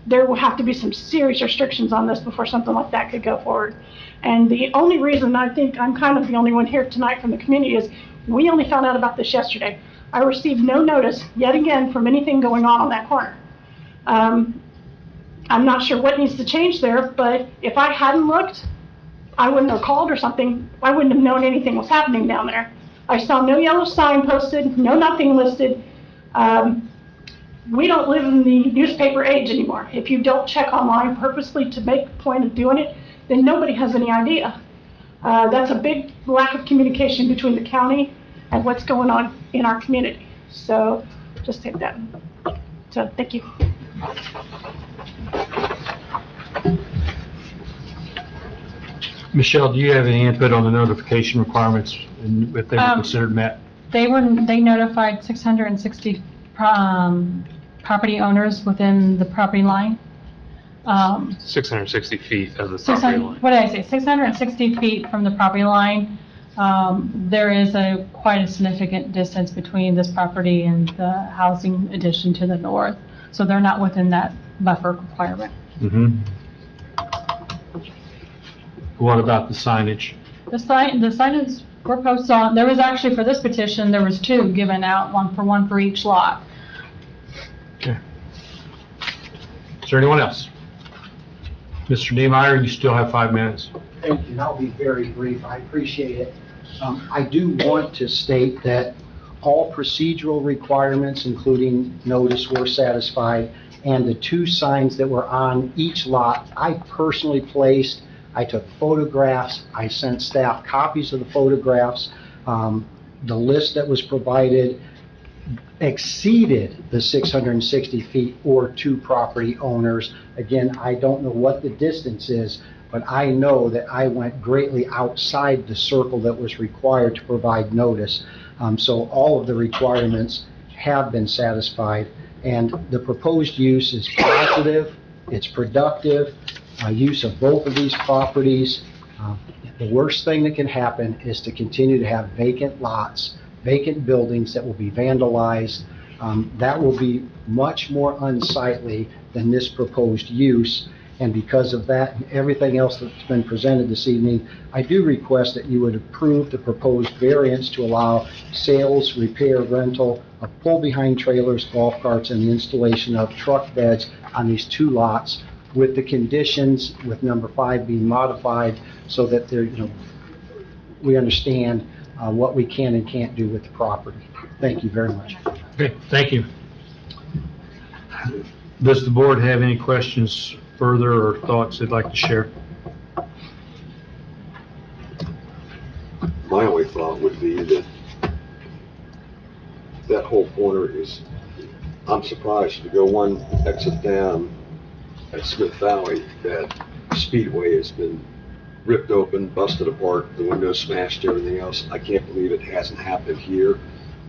There will have to be some serious restrictions on this before something like that could go forward. And the only reason I think I'm kind of the only one here tonight from the community is we only found out about this yesterday. I received no notice yet again from anything going on that corner. I'm not sure what needs to change there, but if I hadn't looked, I wouldn't have called or something. I wouldn't have known anything was happening down there. I saw no yellow sign posted, no nothing listed. We don't live in the newspaper age anymore. If you don't check online purposely to make a point of doing it, then nobody has any idea. That's a big lack of communication between the county and what's going on in our community. So just take that. So thank you. Michelle, do you have any input on the notification requirements and if they were considered met? They notified 660 property owners within the property line. 660 feet of the property line. What did I say? 660 feet from the property line. There is quite a significant distance between this property and the housing addition to the north. So they're not within that buffer requirement. Mm-hmm. What about the signage? The signage were posted on, there was actually, for this petition, there was 2 given out, one for each lot. Okay. Is there anyone else? Mr. Niemeyer, you still have 5 minutes. Thank you, and I'll be very brief. I appreciate it. I do want to state that all procedural requirements, including notice, were satisfied, and the 2 signs that were on each lot, I personally placed. I took photographs. I sent staff copies of the photographs. The list that was provided exceeded the 660 feet or 2 property owners. Again, I don't know what the distance is, but I know that I went greatly outside the circle that was required to provide notice. So all of the requirements have been satisfied, and the proposed use is positive, it's productive, use of both of these properties. The worst thing that can happen is to continue to have vacant lots, vacant buildings that will be vandalized. That will be much more unsightly than this proposed use. And because of that, and everything else that's been presented this evening, I do request that you would approve the proposed variance to allow sales, repair, rental of pull-behind trailers, golf carts, and the installation of truck beds on these 2 lots, with the conditions with number 5 being modified so that there, we understand what we can and can't do with the property. Thank you very much. Okay, thank you. Does the board have any questions further or thoughts they'd like to share? My only thought would be that that whole corner is, I'm surprised to go one exit down at Smith Valley, that Speedway has been ripped open, busted apart, the windows smashed, everything else. I can't believe it hasn't happened here.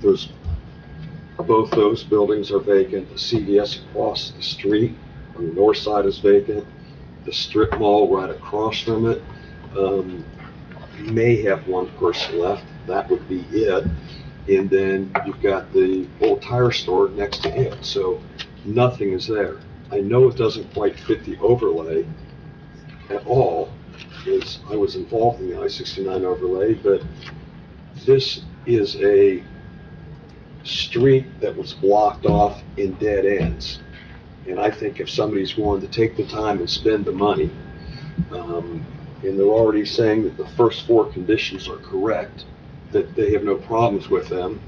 Both those buildings are vacant. The CVS across the street on the north side is vacant. The strip mall right across from it may have 1 person left. That would be it. And then you've got the old tire store next to it. So nothing is there. I know it doesn't quite fit the overlay at all, because I was involved in the I-69 overlay, but this is a street that was blocked off in dead ends. And I think if somebody's willing to take the time and spend the money And they're already saying that the first 4 conditions are correct, that they have no problems with them.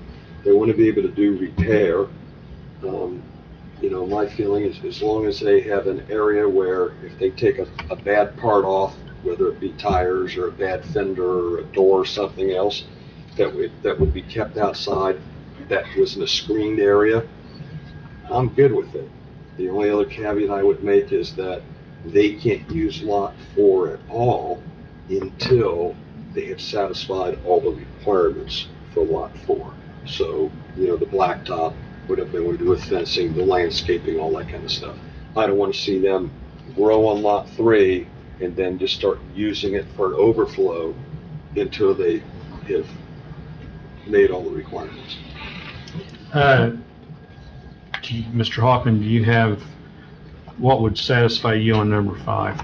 They want to be able to do repair. You know, my feeling is as long as they have an area where if they take a bad part off, whether it be tires or a bad fender or a door or something else, that would be kept outside, that was in a screened area, I'm good with it. The only other caveat I would make is that they can't use lot 4 at all until they have satisfied all the requirements for lot 4. So, you know, the blacktop, whatever they want to do with fencing, the landscaping, all that kind of stuff. I don't want to see them grow on lot 3 and then just start using it for an overflow until they have made all the requirements. Mr. Hoffman, do you have, what would satisfy you on number 5?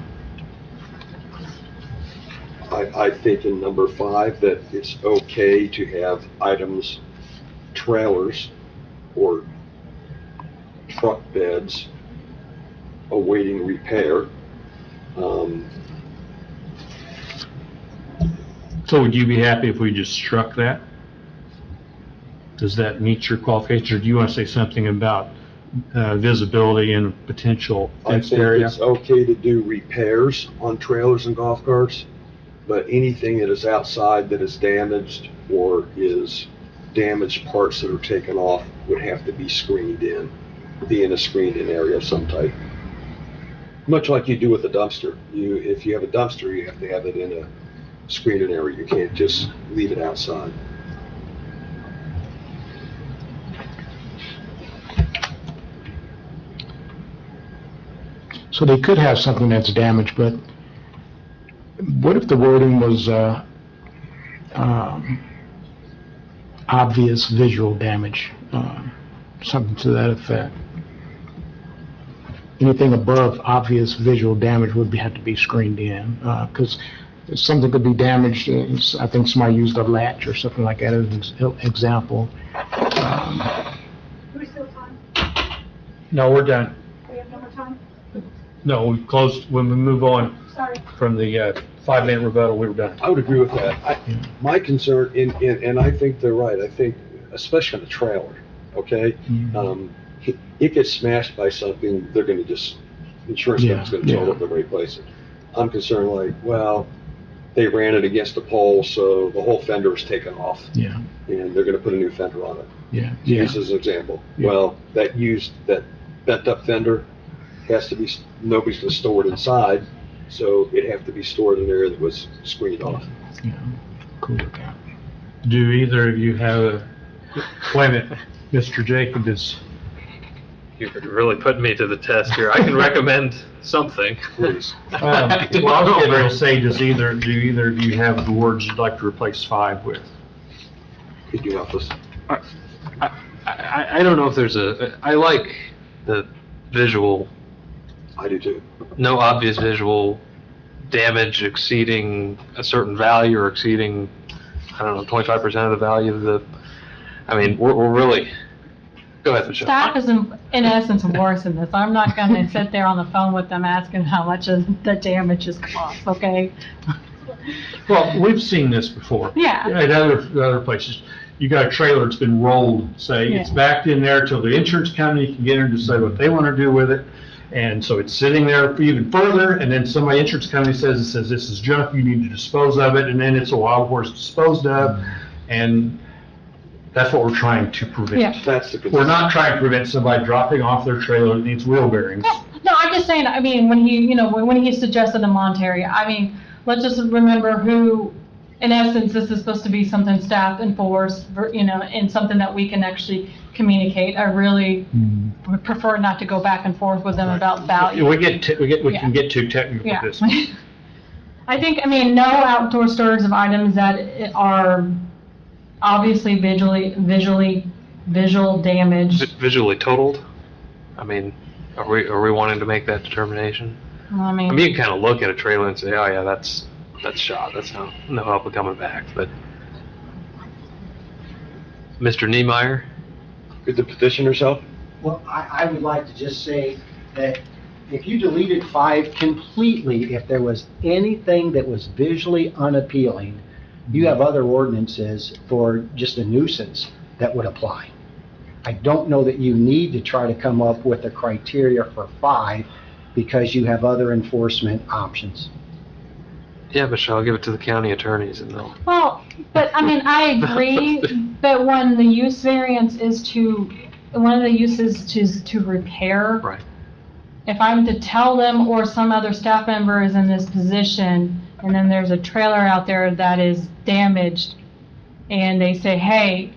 I think in number 5 that it's okay to have items, trailers, or truck beds awaiting repair. So would you be happy if we just struck that? Does that meet your qualifications, or do you want to say something about visibility and potential I fenced think area? it's okay to do repairs on trailers and golf carts, but anything that is outside that is damaged or is damaged parts that are taken off would have to be screened in, be in a screened-in area of some type. Much like you do with a dumpster. If you have a dumpster, you have to have it in a screened-in area. You can't just leave it outside. So they could have something that's damaged, but what if the wording was obvious visual damage, something to that effect? Anything above obvious visual damage would have to be screened in, because something could be damaged. I think somebody used a latch or something like that as an example. Do we still have time? No, we're done. We have no more time? No, we closed, when we move on Sorry. from the 5-minute rebuttal, we were done. I would agree with that. My concern, and I think they're right, I think, especially on the trailer, okay? It gets smashed by something, they're gonna just, insurance company's gonna tow it up and replace it. I'm concerned like, well, they ran it against a pole, so the whole fender was taken off. Yeah. And they're gonna put a new fender on it. Yeah. Use as an example. Yeah. Well, that bent up fender has to be, nobody's gonna store it inside, so it'd have to be stored in an area that was screened off. Yeah. Cool with that. Do either of you have wait a minute, Mr. Jacob is, You're really putting me to the test here. I can recommend something. Please. well, I was getting ready to say, do either of you have the words you'd like to replace 5 with? Could you help us? I don't know if there's I like the visual, I do too. no obvious visual damage exceeding a certain value or exceeding, I don't know, 25% of the value of the, I mean, we're really, go ahead, Michelle. Staff is in essence worse in this. I'm not gonna sit there on the phone with them asking how much of the damage is cost, okay? Well, we've seen this before. Yeah. At other places. You got a trailer that's been rolled, say, it's Yeah. backed in there till the insurance company can get in and decide what they want to do with it. And so it's sitting there even further, and then somebody, insurance company says, this is junk, you need to dispose of it, and then it's a while before it's disposed of. And that's what we're trying to prevent. Yeah. That's the concern. We're not trying to prevent somebody dropping off their trailer that needs wheel bearings. No, I'm just saying, I mean, when he suggested a Monterey, I mean, let's just remember who, in essence, this is supposed to be something staff enforce, and something that we can actually communicate. I really would prefer not to go back and forth with them about value. We can get too technical Yeah. with this. I think, I mean, no outdoor storage of items that are obviously visual damage. Visually totaled? I mean, are we wanting to make that determination? I I mean, mean, you can kind of look at a trailer and say, oh yeah, that's shot, that's no help with coming back, but. Mr. Niemeyer? Could the petitioner's help? Well, I would like to just say that if you deleted 5 completely, if there was anything that was visually unappealing, you have other ordinances for just a nuisance that would apply. I don't know that you need to try to come up with a criteria for 5 because you have other enforcement options. Yeah, Michelle, I'll give it to the county attorneys and they'll. Well, but I mean, I agree, but when the use variance is one of the uses is to repair. Right. If I'm to tell them or some other staff member is in this position, and then there's a trailer out there that is damaged, and they say, hey,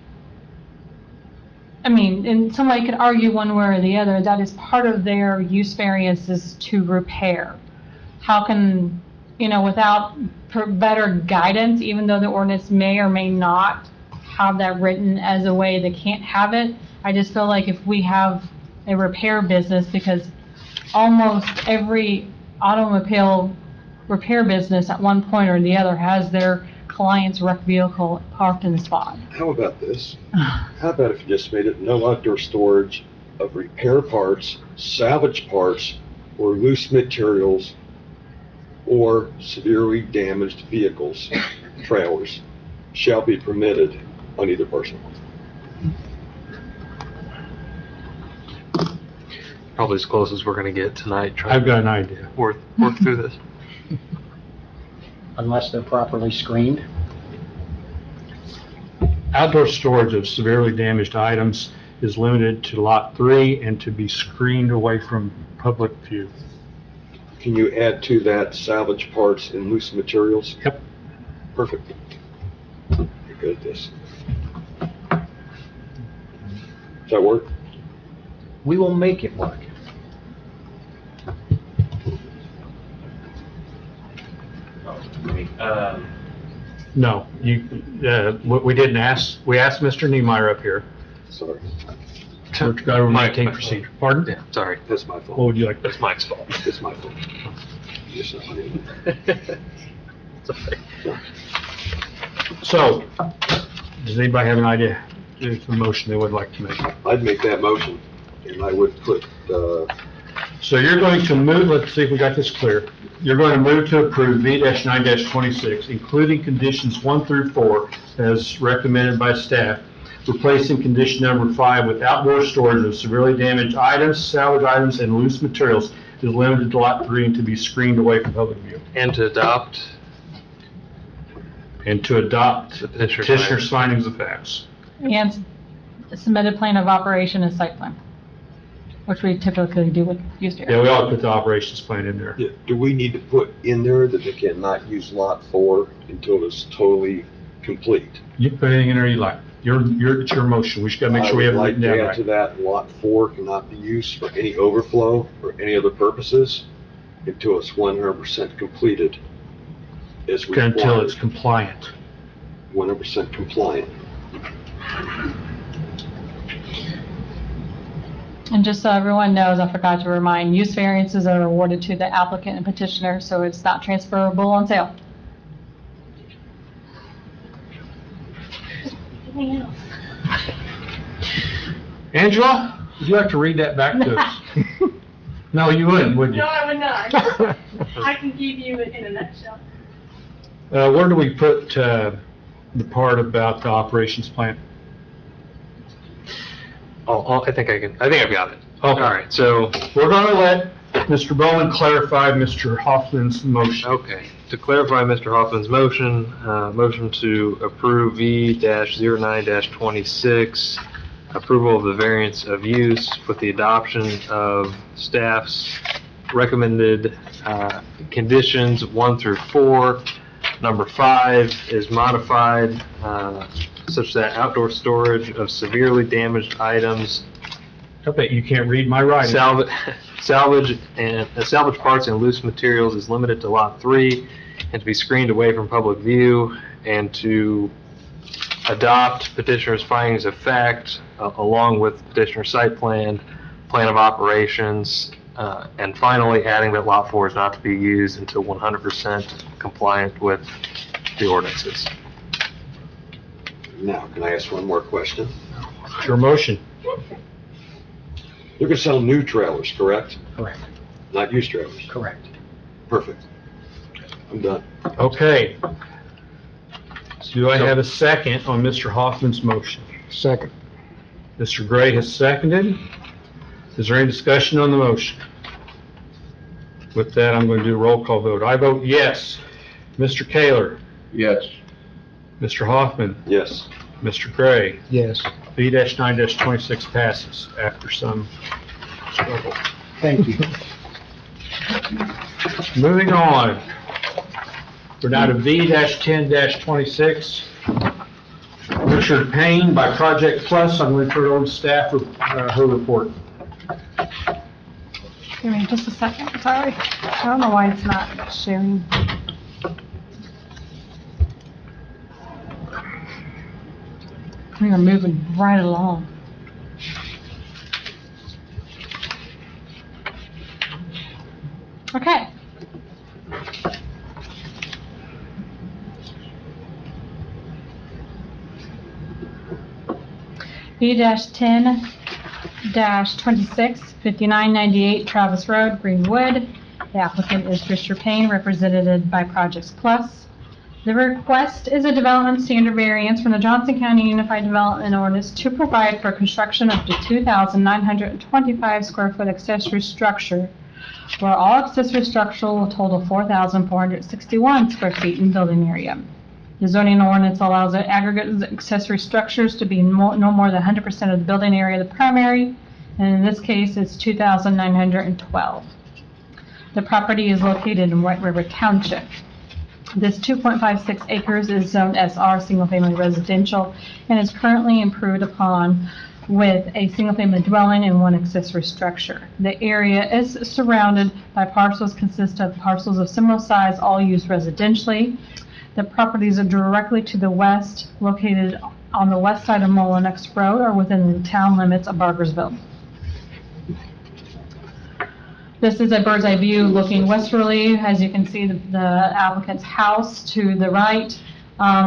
I mean, and somebody could argue one way or the other, that is part of their use variances to repair. How can, without better guidance, even though the ordinance may or may not have that written as a way they can't have it, I just feel like if we have a repair business, because almost every automobile repair business at one point or the other has their client's wrecked vehicle parked in the spot. How about this? How about if you just made it no outdoor storage of repair parts, salvage parts, or loose materials, or severely damaged vehicles, trailers, shall be permitted on either parcel. Probably as close as we're gonna get tonight. I've got an idea. Work through this. Unless they're properly screened. Outdoor storage of severely damaged items is limited to Lot 3 and to be screened away from public view. Can you add to that salvage parts and loose materials? Yep. Perfect. You're good at this. Does that work? We will make it work. No, we didn't ask, we asked Mr. Niemeyer up here. Sorry. We're going to maintain procedure. Pardon? Yeah, sorry. That's my fault. What would you like? That's Mike's fault. It's my fault. Yes, that's my fault. So, does anybody have an idea? There's a motion they would like to make. I'd make that motion, and I would put, So you're going to move, let's see if we got this clear. You're going to move to approve V-9-26, including conditions 1 through 4 as recommended by staff, replacing condition number 5 with outdoor storage of severely damaged items, salvage items, and loose materials is limited to Lot 3 and to be screened away from public view. And to adopt And to adopt the petitioner's findings of facts. And submitted plan of operation and site plan, which we typically do with use Yeah, variance. we ought to put the operations plan in there. do we need to put in there that they cannot use Lot 4 until it's totally complete? You can put anything in there you like. It's your motion. We just gotta make sure we have it written down I would like to add to right. that, Lot 4 cannot be used for any overflow or any other purposes until it's 100% completed. As required. Until it's compliant. 100% compliant. And just so everyone knows, I forgot to remind, use variances are awarded to the applicant and petitioner, so it's not transferable on sale. Anything else? Angela, would you like to read that back to us? No, you wouldn't, would you? No, I would not. I can give you it in a nutshell. Where do we put the part about the operations plan? I think I've got it. Okay. All right, so, We're going to let Mr. Bowman clarify Mr. Hoffman's motion. okay, to clarify Mr. Hoffman's motion, motion to approve V-09-26, approval of the variance of use with the adoption of staff's recommended conditions 1 through 4. Number 5 is modified such that outdoor storage of severely damaged items, I bet you can't read my writing. salvage parts and loose materials is limited to Lot 3 and to be screened away from public view, and to adopt petitioner's findings of fact along with petitioner's site plan, plan of operations, and finally adding that Lot 4 is not to be used until 100% compliant with the ordinances. Now, can I ask one more question? It's your motion. You're gonna sell new trailers, correct? Correct. not use trailers. Correct. Perfect. I'm done. Okay. Do I have a second on Mr. Hoffman's motion? Second. Mr. Gray has seconded. Is there any discussion on the motion? With that, I'm going to do a roll call vote. I vote yes. Mr. Kaler, Yes. Mr. Hoffman, Yes. Mr. Gray, Yes. V-9-26 passes after some struggle. Thank you. Moving on. We're now to V-10-26. Richard Payne by Project Plus. I'm going to turn it over to staff for her report. Give me just a second, sorry. I don't know why it's not sharing. We are moving right along. Okay. V-10-26, 5998 Travis Road, Greenwood. The applicant is Richard Payne, represented by Projects Plus. The request is a development standard variance from the Johnson County Unified Development Ordinance to provide for construction of the 2,925 square foot accessory structure, where all accessory structure will total 4,461 square feet in building area. The zoning ordinance allows aggregate accessory structures to be no more than 100% of the building area of the primary, and in this case, it's 2,912. The property is located in White River Township. This 2.56 acres is zoned SR, single-family residential, and is currently improved upon with a single-family dwelling and one accessory structure. The area is surrounded by parcels consist of parcels of similar size, all used residentially. The properties are directly to the west, located on the west side of Molinex Road, or within the town limits of Bargersville. This is a bird's eye view looking westerly. As you can see, the applicant's house to the right,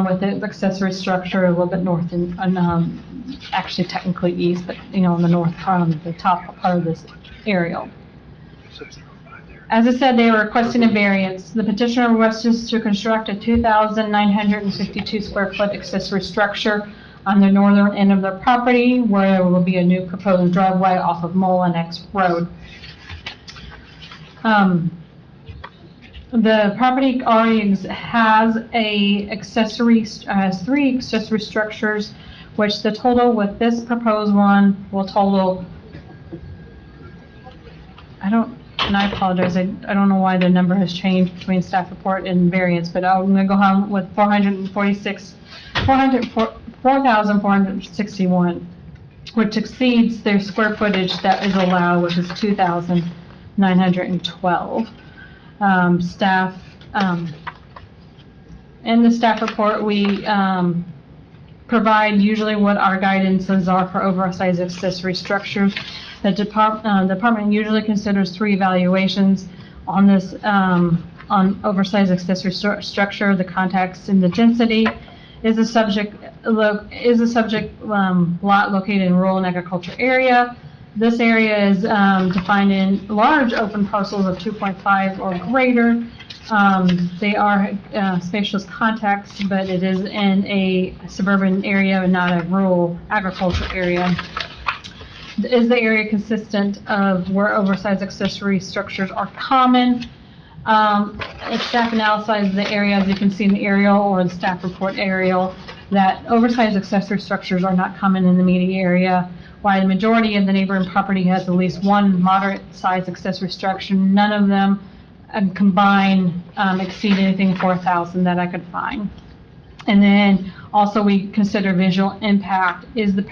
with the accessory structure a little bit north and actually technically east, but you know, on the north part, the top part of this aerial. As I said, they were requesting a variance. The petitioner wishes to construct a 2,952 square foot accessory structure on the northern end of their property, where there will be a new proposed driveway off of Molinex Road. The property already has has 3 accessory structures, which the total with this proposed one will total, and I apologize, I don't know why the number has changed between staff report and variance, but I'm going to go home with 4,461, which exceeds their square footage that is allowed, which is 2,912. Staff, in the staff report, we provide usually what our guidances are for oversized accessory structures. The department usually considers 3 evaluations on this, on oversized accessory structure. The context and the density is a subject lot located in rural and agriculture area. This area is defined in large open parcels of 2.5 or greater. They are spacious context, but it is in a suburban area and not a rural agriculture area. Is the area consistent of where oversized accessory structures are common? If staff analyzes the area, as you can see in the aerial or the staff report aerial, that oversized accessory structures are not common in the immediate area. While the majority of the neighboring property has at least one moderate-sized accessory structure, none of them combined exceed anything 4,000 that I could find. And then also we consider visual impact. Is the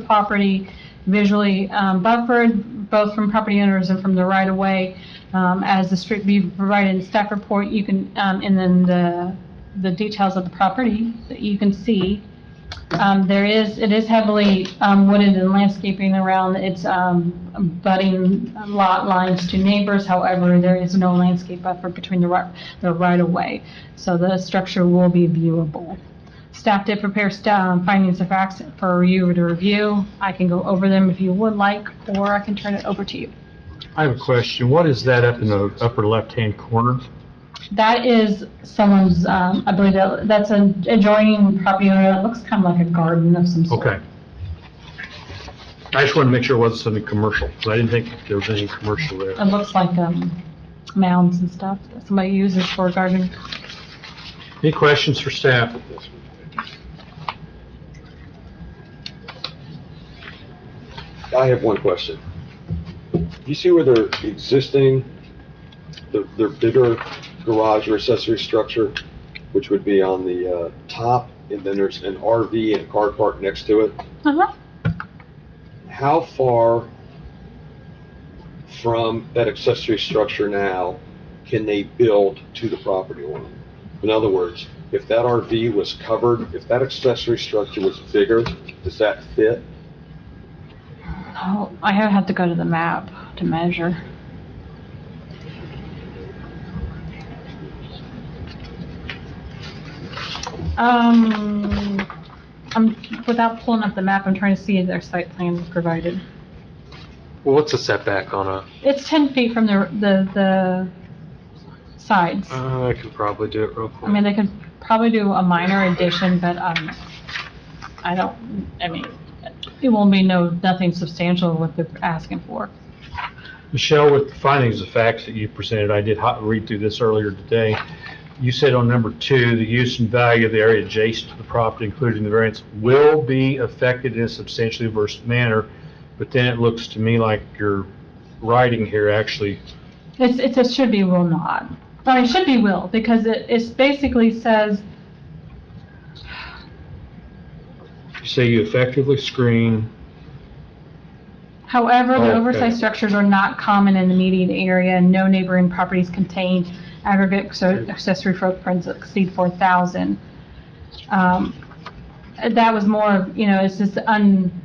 property visually buffered, both from property owners and from the right-of-way? As the street view provided in the staff report, you can, and then the details of the property that you can see. It is heavily wooded and landscaping around its budding lot lines to neighbors. However, there is no landscape buffer between the right-of-way, so the structure will be viewable. Staff did prepare findings of facts for you to review. I can go over them if you would like, or I can turn it over to you. I have a question. What is that up in the upper left-hand corner? That is someone's, I believe that's an adjoining property owner. It looks kind of like a garden of some sort. Okay. I just wanted to make sure it wasn't something commercial, because I didn't think there was any commercial there. It looks like mounds and stuff that somebody uses for gardening. Any questions for staff? I have one question. You see where they're existing, their bigger garage or accessory structure, which would be on the top, and then there's an RV and a car park next to it? Uh-huh. How far from that accessory structure now can they build to the property line? In other words, if that RV was covered, if that accessory structure was bigger, does that fit? Oh, I have to go to the map to measure. Without pulling up the map, I'm trying to see if their site plan was provided. Well, what's the setback on a? It's 10 feet from the sides. I could probably do it real quick. I mean, they could probably do a minor addition, but it won't be nothing substantial what they're asking for. Michelle, with the findings of facts that you presented, I did read through this earlier today. You said on number 2, the use and value of the area adjacent to the property, including the variance, will be affected in a substantially adverse manner, but then it looks to me like your writing here actually... It should be will not. I mean, it should be will, because it basically says... You say you effectively screen... However, the Okay. oversized structures are not common in the immediate area, and no neighboring properties contain aggregate accessory footprints that exceed 4,000. That was more of, it's just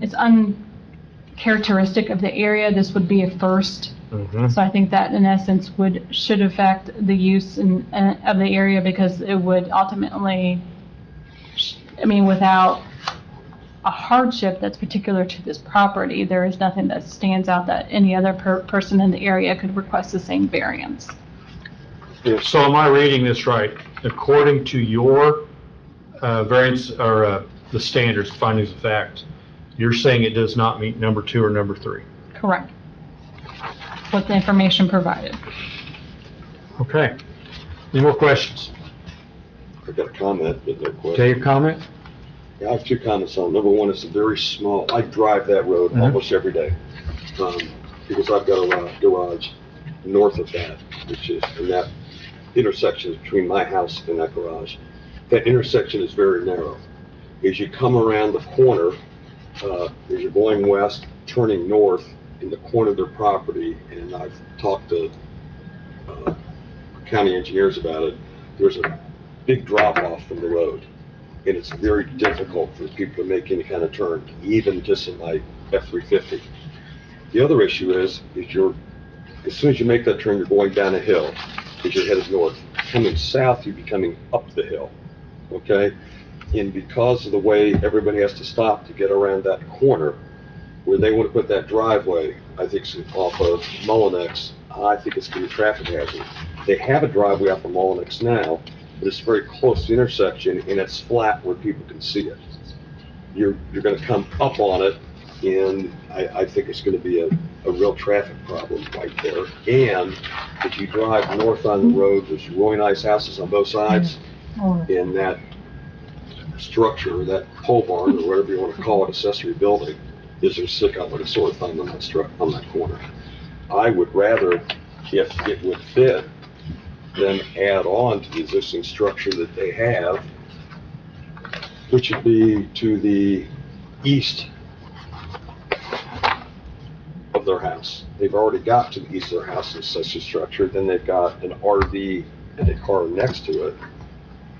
it's uncharacteristic of the area. This would be a first. Mm-hmm. So I think that in essence should affect the use of the area, because it would ultimately, without a hardship that's particular to this property, there is nothing that stands out that any other person in the area could request the same variance. So am I reading this right? According to your variance, or the standards, findings of fact, you're saying it does not meet number 2 or number 3? Correct. With the information provided. Okay. Any more questions? I've got a comment, but no question. Okay, your comment? I have 2 comments on it. Number 1, it's a very small, I drive that road almost every day, because I've got a garage north of that, which is in that intersection between my house and that garage. That intersection is very narrow. As you come around the corner, as you're going west, turning north in the corner of their property, and I've talked to county engineers about it, there's a big drop off from the road. And it's very difficult for people to make any kind of turn, even just in my F-350. The other issue is as soon as you make that turn, you're going down a hill as you're headed north. Coming south, you'd be coming up the hill, okay? And because of the way everybody has to stop to get around that corner, where they want to put that driveway, I think it's off of Mullinex, I think it's going to be a traffic hazard. They have a driveway off of Mullinex now, but it's very close to the intersection, and it's flat where people can see it. You're going to come up on it, and I think it's going to be a real traffic problem right there. And if you drive north on the road, there's really nice houses on both sides, and that structure, that pole barn, or whatever you want to call it, accessory building, is a stick out like a sore thumb on that corner. I would rather, if it would fit, then add on to the existing structure that they have, which would be to the east of their house. They've already got to the east of their house in such a structure, then they've got an RV and a car next to it.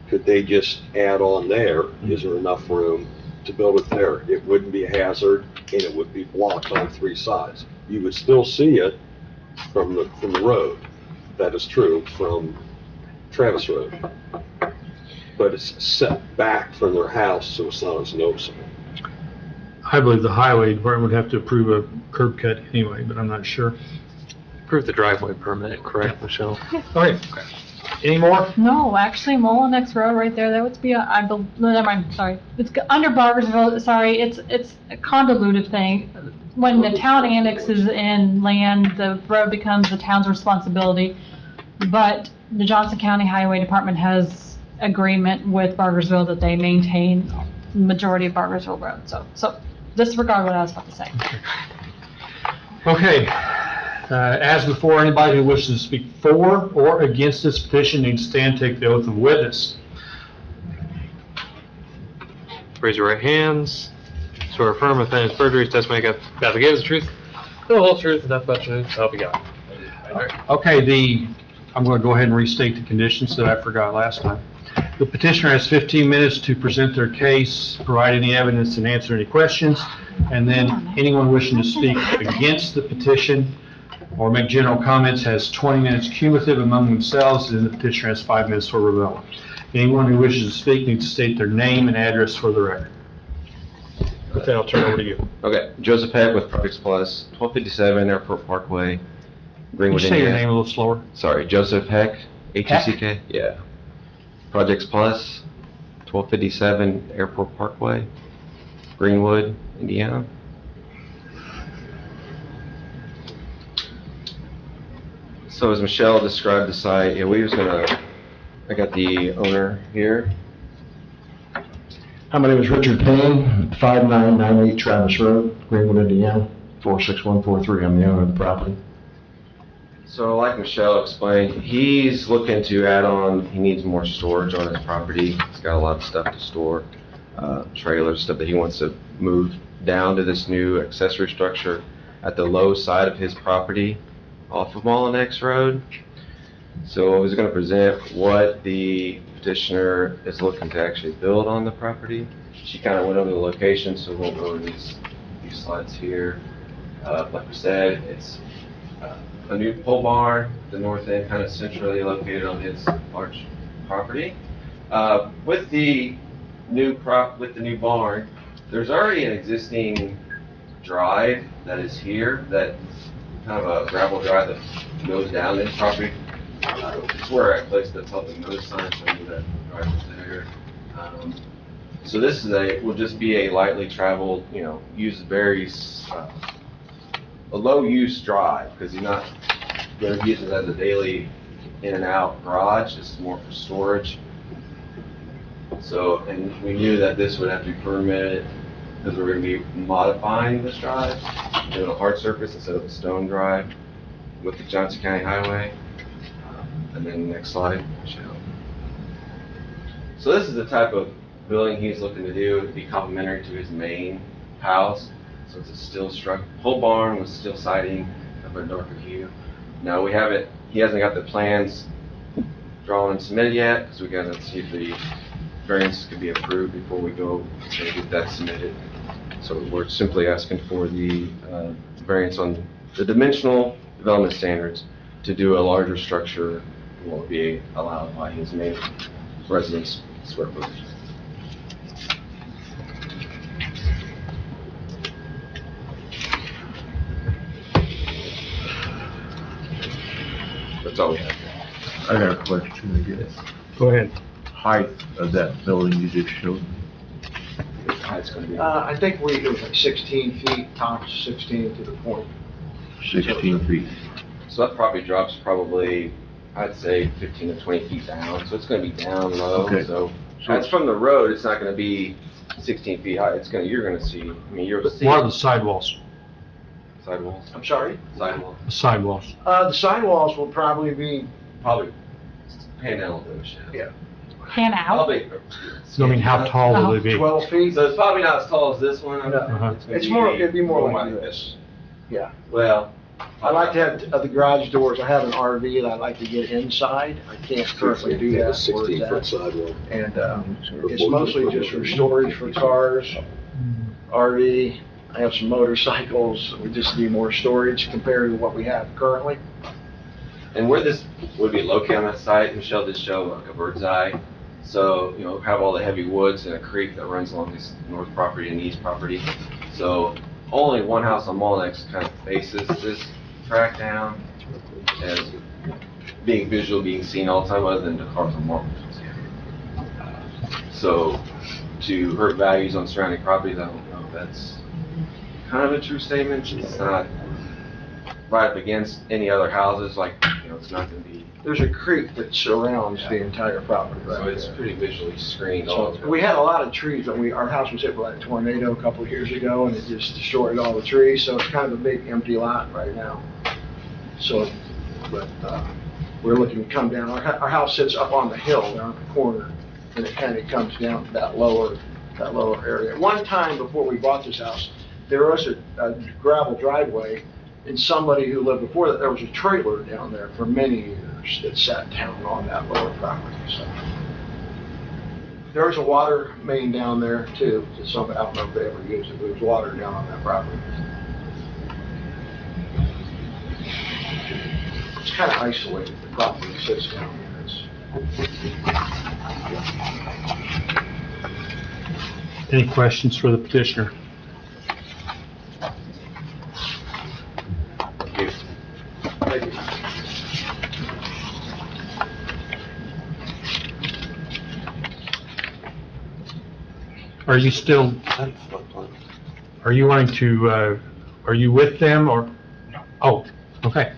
Could they just add on there? Is there enough room to build it there? It wouldn't be a hazard, and it would be blocked on 3 sides. You would still see it from the road. That is true from Travis Road, but it's set back from their house, so it's not as noticeable. I believe the highway department would have to approve a curb cut anyway, but I'm not sure. Approve the driveway permit, correct, Michelle? Okay. Any more? No, actually, Molinex Road right there, that would be, no, never mind, sorry. It's under Bargersville, sorry, it's a convoluted thing. When the town annexes in land, the road becomes the town's responsibility. But the Johnson County Highway Department has agreement with Bargersville that they maintain the majority of Bargersville Road. So disregard what I was about to say. Okay. As before, anybody who wishes to speak for or against this petition needs to stand and take the oath of witness. Raise your right hands. Swear or affirm with any perjury, testimony about to give the truth, the whole truth, and nothing but the truth, so help you God. All right. Okay, I'm going to go ahead and restate the conditions that I forgot last time. The petitioner has 15 minutes to present their case, provide any evidence, and answer any questions. And then anyone wishing to speak against the petition or make general comments has 20 minutes cumulative among themselves, and the petitioner has 5 minutes for rebuttal. Anyone who wishes to speak needs to state their name and address for the record. With that, I'll turn it over to you. Okay, Joseph Heck with Projects Plus, 1257 Airport Parkway, Can you Greenwood, say your Indiana. name a little slower? Sorry, Joseph Heck, H-E-C-K? Yeah. Projects Plus, 1257 Airport Parkway, Greenwood, Indiana. So as Michelle described the site, yeah, I got the owner here. Hi, my name is Richard Payne, 5998 Travis Road, Greenwood, Indiana, 46143. I'm the owner of the property. So like Michelle explained, he's looking to add on, he needs more storage on his property. He's got a lot of stuff to store, trailers, stuff that he wants to move down to this new accessory structure at the low side of his property off of Molinex Road. So I was going to present what the petitioner is looking to actually build on the property. She kind of went over the location, so we'll go over these slides here. Like we said, it's a new pole barn, the north end, kind of centrally located on his large property. With the new barn, there's already an existing drive that is here, that kind of a gravel drive that goes down this property. It's where I placed the public notice sign, so I knew that drive was there. So this will just be a lightly traveled, used a low-use drive, because you're not going to use it as a daily in and out garage. This is more for storage. So, and we knew that this would have to be permitted because we're going to be modifying this drive, doing a hard surface instead of a stone drive with the Johnson County Highway. And then next slide, Michelle. So this is the type of building he's looking to do to be complementary to his main house. So it's a steel structure, whole barn with steel siding of a darker hue. No, he hasn't got the plans drawn and submitted yet, because we got to see if the variance could be approved before we go and get that submitted. So we're simply asking for the variance on the dimensional development standards to do a larger structure than what will be allowed by his main residence square footage. That's all we have. I got a question, I guess. Go ahead. Height of that building you just showed me. It's going to be. I think it was like 16 feet, tops 16 to the point. 16 feet. So that property drops probably, I'd say 15 to 20 feet down, so it's going to be down low. Okay. So that's from the road, it's not going to be 16 feet high. You're going to see, you'll see. What are the sidewalls? Sidewalls? I'm sorry? Sidewalls. The sidewalls. The sidewalls will probably be, Probably pan down a little bit, Michelle. yeah, Pan out. Probably. So I mean, how tall will they be? 12 feet. So it's probably not as tall as this one. No. Uh-huh. It'd be more like this. Yeah. Well. I like to have the garage doors. I have an RV that I like to get inside. I can't currently do Yeah, that. the where it's 16-foot at. sidewalk. And it's mostly just for storage for cars, RV. I have some motorcycles. We just need more storage compared to what we have currently. And where this would be located on that site, Michelle did show like a bird's eye. So, have all the heavy woods and a creek that runs along this north property and east property. So only one house on Molinex kind of faces this track down. as being visual, being seen all the time, other than the cars on Marble. So to hurt values on surrounding properties, I don't know if that's kind of a true statement. It's not right up against any other houses, like, it's not going to be, There's a creek that surrounds the entire property so right it's there. pretty visually screened all the So time. we had a lot of trees, and our house was hit by a tornado a couple of years ago, and it just destroyed all the trees, so it's kind of a big empty lot right now. So, but, we're looking to come down, our house sits up on the hill down at the corner, and it kind of comes down to that lower area. One time before we bought this house, there was a gravel driveway, and somebody who lived before that, there was a trailer down there for many years that sat down on that lower property, so. There's a water main down there too, that somebody, I don't know if they ever used it, but there's water down on that property. It's kind of isolated, the property sits down there. Any questions for the petitioner? Thank you. Are you still, are you wanting to, are you with them or? No. Oh, okay.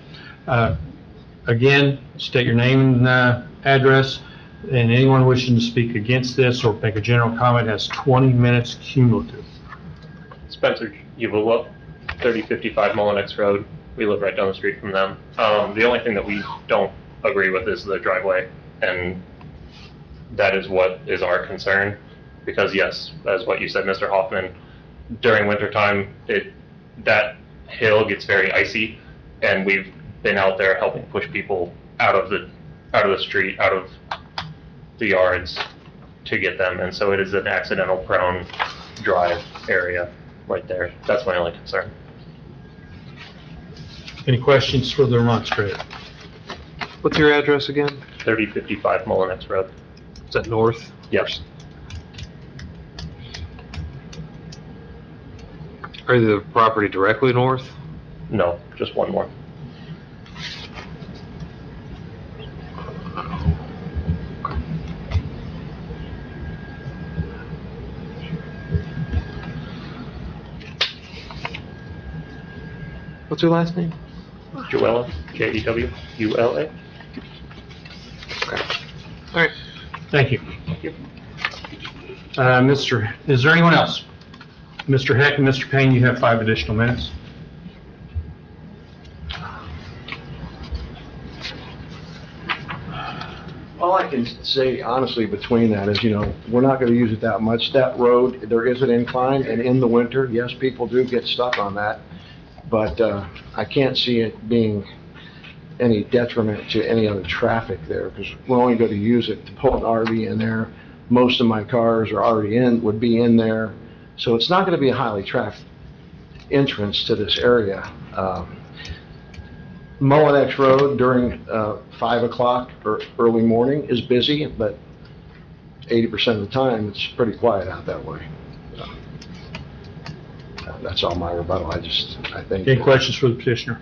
Again, state your name and address, and anyone wishing to speak against this or make a general comment has 20 minutes cumulative. Spencer Uvula, 3055 Mullinex Road. We live right down the street from them. The only thing that we don't agree with is the driveway, and that is what is our concern. Because yes, as what you said, Mr. Hoffman, during wintertime, that hill gets very icy, and we've been out there helping push people out of the street, out of the yards to get them, and so it is an accidental prone drive area right there. That's my only concern. Any questions for the remonstrator? What's your address again? 3055 Mullinex Road. Is that north? Yes. Are the property directly north? No, just one more. What's your last name? Jewella, Jewula. Okay. All right. Thank you. Thank you. Is there anyone else? Mr. Heck and Mr. Payne, you have 5 additional minutes. All I can say honestly between that is, we're not gonna use it that much. That road, there is an incline, and in the winter, yes, people do get stuck on that. But, I can't see it being any detriment to any other traffic there, because we're only gonna use it to pull an RV in there. Most of my cars are already would be in there. So it's not gonna be a highly trafficked entrance to this area. Mullinex Road during 5 o'clock or early morning is busy, but 80% of the time, it's pretty quiet out that way. That's all my rebuttal. I think. Any questions for the petitioner?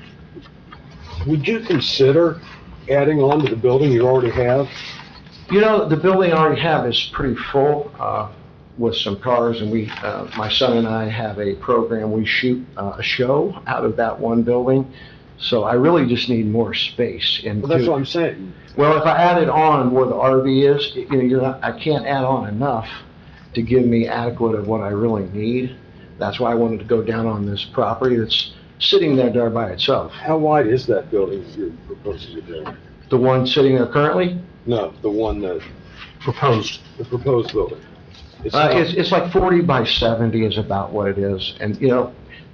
Would you consider adding on to the building you already have? The building I already have is pretty full with some cars, and my son and I have a program. We shoot a show out of that one building. So I really just need more space. Well, that's what I'm saying. Well, if I added on where the RV is, I can't add on enough to give me adequate of what I really need. That's why I wanted to go down on this property that's sitting there by itself. How wide is that building you're proposing to do? The one sitting there currently? No, the one that, Proposed. the proposed building. It's like 40 by 70 is about what it is. And,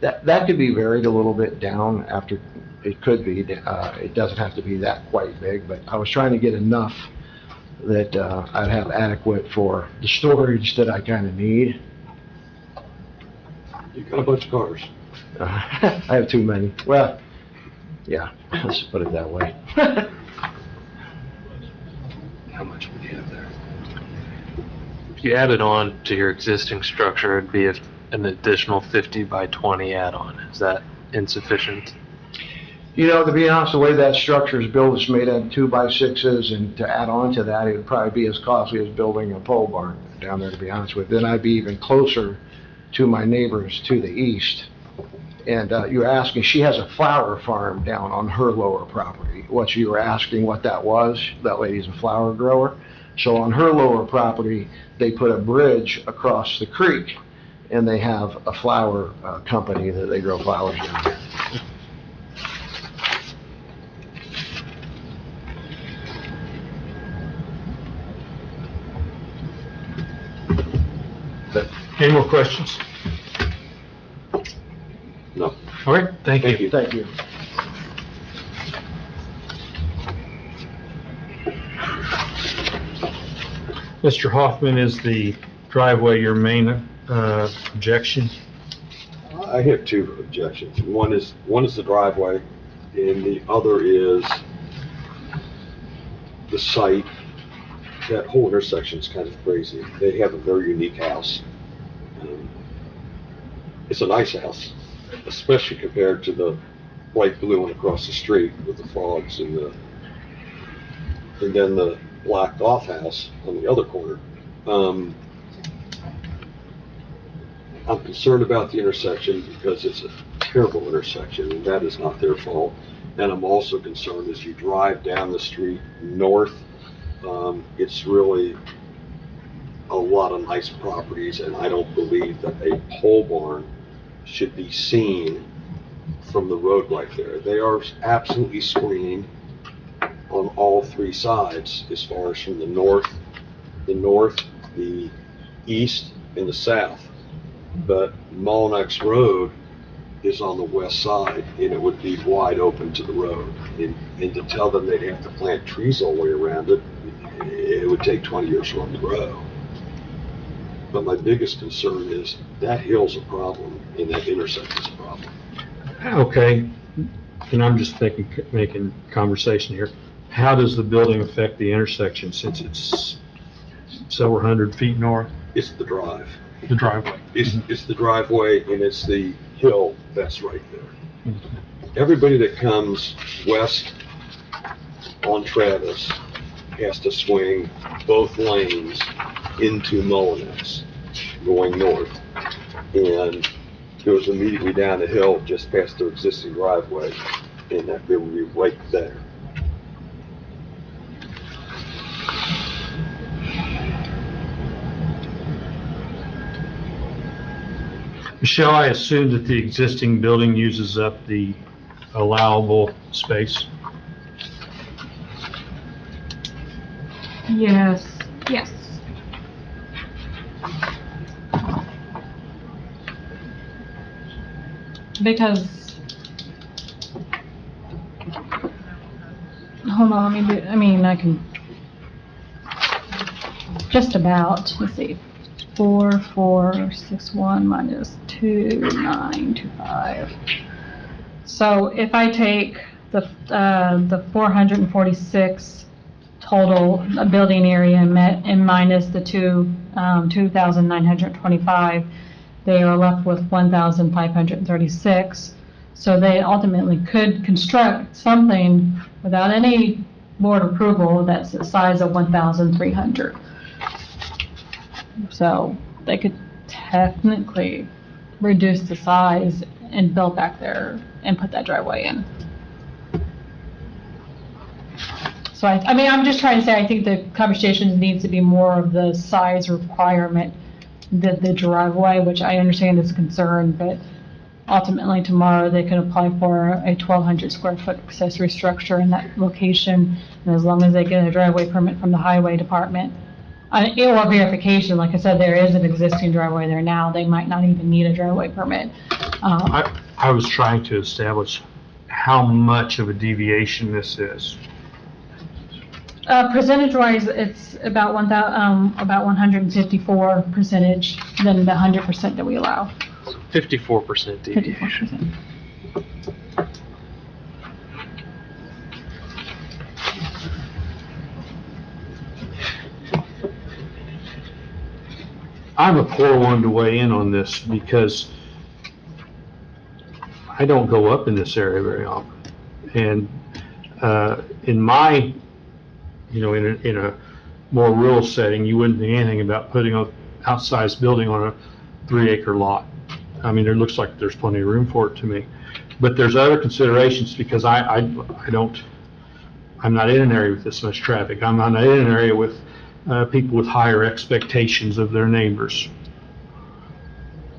that could be varied a little bit down after, it could be, it doesn't have to be that quite big, but I was trying to get enough that I'd have adequate for the storage that I kind of need. You've got a bunch of cars. I have too many. Well, yeah, let's put it that way. How much would you have there? If you added on to your existing structure, it'd be an additional 50 by 20 add-on. Is that insufficient? You know, to be honest, the way that structure is built, it's made out of 2x6s, and to add on to that, it would probably be as costly as building a pole barn down there, to be honest with you. Then I'd be even closer to my neighbors to the east. And you're asking, she has a flower farm down on her lower property. What you were asking what that was, that lady's a flower grower. So on her lower property, they put a bridge across the creek, and they have a flower company that they grow flowers down there. Any more questions? No. All right, thank you. Thank you. Mr. Hoffman, is the driveway your main objection? I have two objections. One is the driveway, and the other is the site. That whole intersection is kind of crazy. They have a very unique house. It's a nice house, especially compared to the bright blue one across the street with the frogs and then the blacked off house on the other corner. I'm concerned about the intersection because it's a terrible intersection, and that is not their fault. And I'm also concerned as you drive down the street north, it's really a lot of nice properties, and I don't believe that a pole barn should be seen from the road right there. They are absolutely screened on all three sides, as far as from the north, the east, and the south. But Mullinex Road is on the west side, and it would be wide open to the road. And to tell them they'd have to plant trees all the way around it, it would take 20 years for them to grow. But my biggest concern is that hill's a problem, and that intersection's a problem. Okay, and I'm just making conversation here. How does the building affect the intersection since it's several hundred feet north? It's the drive. The driveway. It's the driveway, and it's the hill that's right there. Everybody that comes west on Travis has to swing both lanes into Mullinex going north, and goes immediately down the hill just past their existing driveway, and that will be right there. Michelle, I assume that the existing building uses up the allowable space? Yes. Because, hold on, I can, just about, let's see, 4461 minus 2925. So if I take the 446 total building area and minus the 2,925, they are left with 1,536. So they ultimately could construct something without any board approval that's the size of 1,300. So they could technically reduce the size and build back there and put that driveway in. So I'm just trying to say, I think the conversation needs to be more of the size requirement, the driveway, which I understand is a concern, but ultimately tomorrow they can apply for a 1,200 square foot accessory structure in that location, and as long as they get a driveway permit from the highway department, or verification, like I said, there is an existing driveway there now, they might not even need a driveway permit. I was trying to establish how much of a deviation this is. Percentage-wise, it's about 154 percentage than the 100% that we allow. 54% deviation. 54%. I'm a poor one to weigh in on this because I don't go up in this area very often. And in my, in a more rural setting, you wouldn't think anything about putting an outsized building on a 3-acre lot. I mean, it looks like there's plenty of room for it to me. But there's other considerations because I'm not in an area with this much traffic. I'm not in an area with people with higher expectations of their neighbors.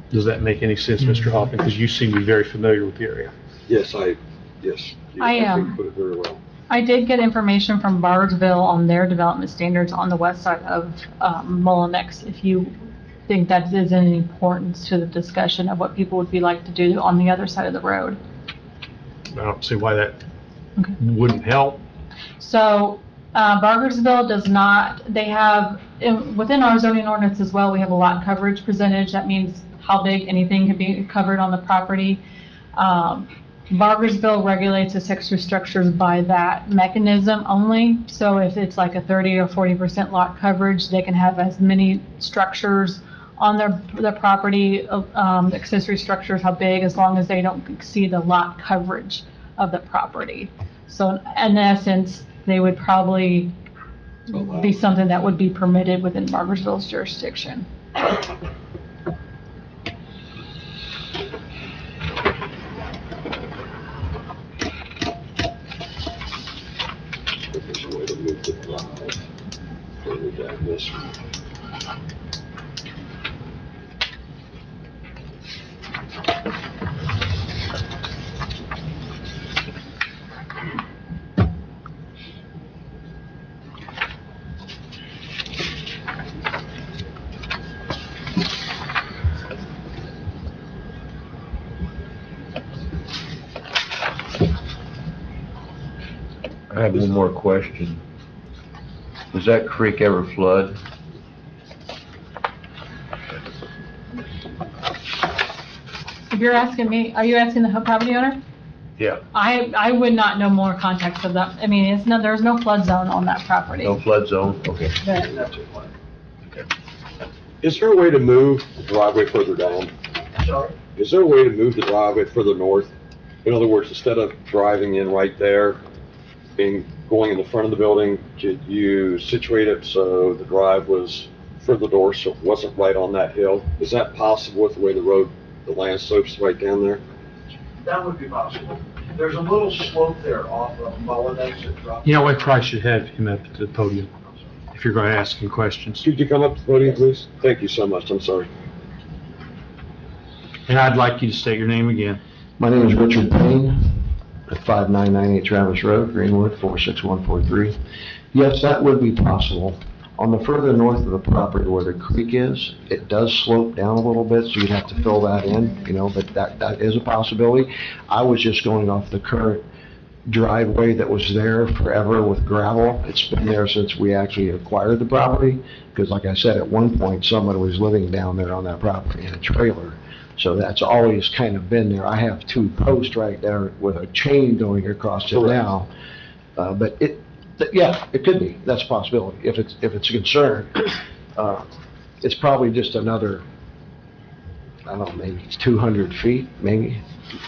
Does that make any sense, Mr. Hoffman? Because you seem to be very familiar with the area. Yes, I think you put it very well. I did get information from Bargersville on their development standards on the west side of Mullinex, if you think that is any importance to the discussion of what people would be like to do on the other side of the road. I don't see why that wouldn't help. So Bargersville does not, they have, within our zoning ordinance as well, we have a lot coverage percentage. That means how big anything can be covered on the property. Bargersville regulates accessory structures by that mechanism only. So if it's like a 30 or 40% lot coverage, they can have as many structures on their property, accessory structures, how big, as long as they don't exceed the lot coverage of the property. So in essence, they would probably be something that would be permitted within Bargersville's jurisdiction. There's a way to move the drive further down this one. I have one more question. Does that creek ever flood? If you're asking me, are you asking the property owner? Yeah. I would not know more context of that. I mean, there's no flood zone on that property. No flood zone? Okay. Is there a way to move the driveway further down? Sorry? Is there a way to move the driveway further north? In other words, instead of driving in right there and going in the front of the building, could you situate it so the drive was further north, so it wasn't right on that hill? Is that possible with the way the land slopes right down there? That would be possible. There's a little slope there off of Mullinex that drops. You know, I probably should have him up to the podium if you're going to ask him questions. Could you come up to the podium, please? Thank you so much. I'm sorry. And I'd like you to state your name again. My name is Richard Payne, at 5998 Travis Road, Greenwood, 46143. Yes, that would be possible. On the further north of the property where the creek is, it does slope down a little bit, so you'd have to fill that in, but that is a possibility. I was just going off the current driveway that was there forever with gravel. It's been there since we actually acquired the property, because like I said, at one point, somebody was living down there on that property in a trailer. So that's always kind of been there. I have 2 posts right there with a chain going across it now. But yeah, it could be. That's a possibility. If it's a concern, it's probably just another, I don't know, maybe 200 feet, maybe.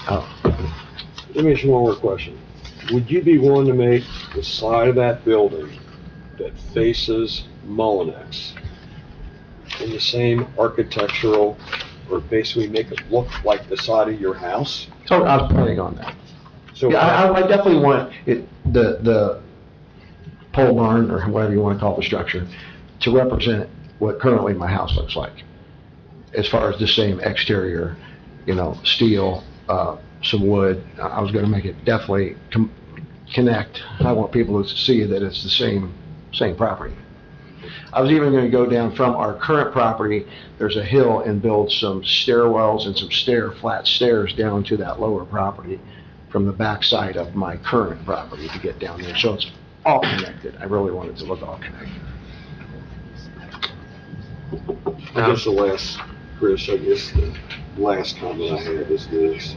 Let me ask you one more question. Would you be willing to make the side of that building that faces Mullinex in the same architectural, or basically make it look like the side of your house? So I was planning on that. So yeah, I definitely want it, the pole barn, or whatever you want to call the structure, to represent what currently my house looks like. As far as the same exterior, steel, some wood. I was going to make it definitely connect. I want people to see that it's the same property. I was even going to go down from our current property, there's a hill, and build some stairwells and some flat stairs down to that lower property from the back side of my current property to get down there. So it's all connected. I really want it to look all connected. I guess the last comment I had is this.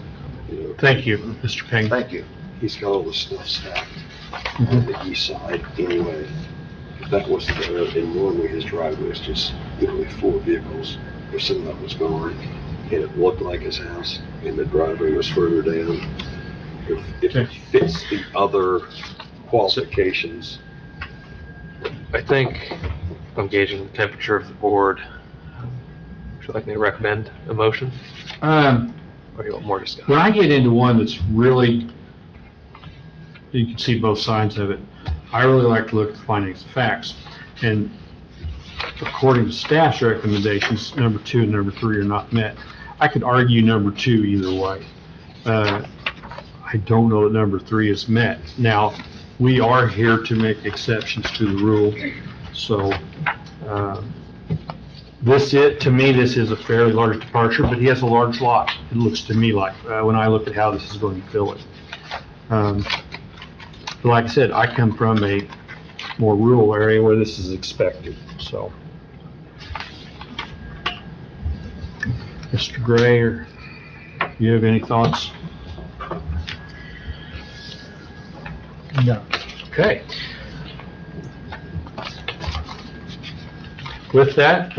Thank you, Mr. Payne. Thank you. He's got all the stuff stacked on the east side anyway. If that was there, and normally his driveway is just literally 4 vehicles, or some of that was gone, and it looked like his house, and the driveway was further down. if it fits the other qualifications. I think I'm gauging the temperature of the board. Would you like me to recommend a motion, or do you want more discussion? When I get into one that's really, you can see both sides of it, I really like to look at the findings of facts. And according to staff's recommendations, number 2 and number 3 are not met. I could argue number 2 either way. I don't know that number 3 is met. Now, we are here to make exceptions to the rule, so to me, this is a fairly large departure, but he has a large lot, it looks to me like, when I look at how this is going to fill it. But like I said, I come from a more rural area where this is expected, so. Mr. Gray, or you have any thoughts? No. Okay. With that,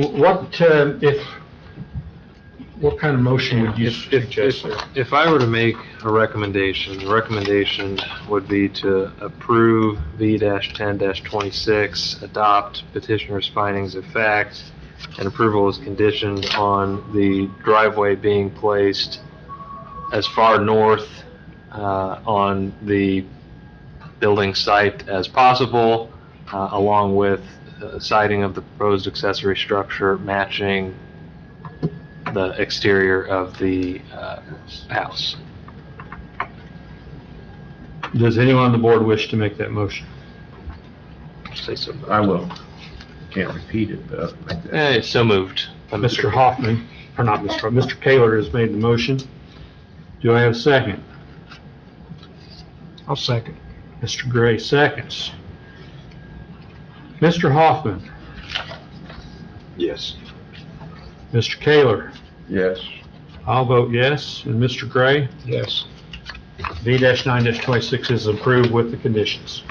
what kind of motion would you suggest there? If I were to make a recommendation, the recommendation would be to approve V-10-26, adopt petitioner's findings of fact, and approval is conditioned on the driveway being placed as far north on the building site as possible, along with siding of the proposed accessory structure matching the exterior of the house. Does anyone on the board wish to make that motion? Say so. I will. Can't repeat it, but I'll make that. So moved. Mr. Hoffman, or not Mr. Kaler has made the motion. Do I have a second? I'll second. Mr. Gray seconds. Mr. Hoffman, Yes. Mr. Kaler, Yes. I'll vote yes, and Mr. Gray, Yes. V-9-26 is approved with the conditions.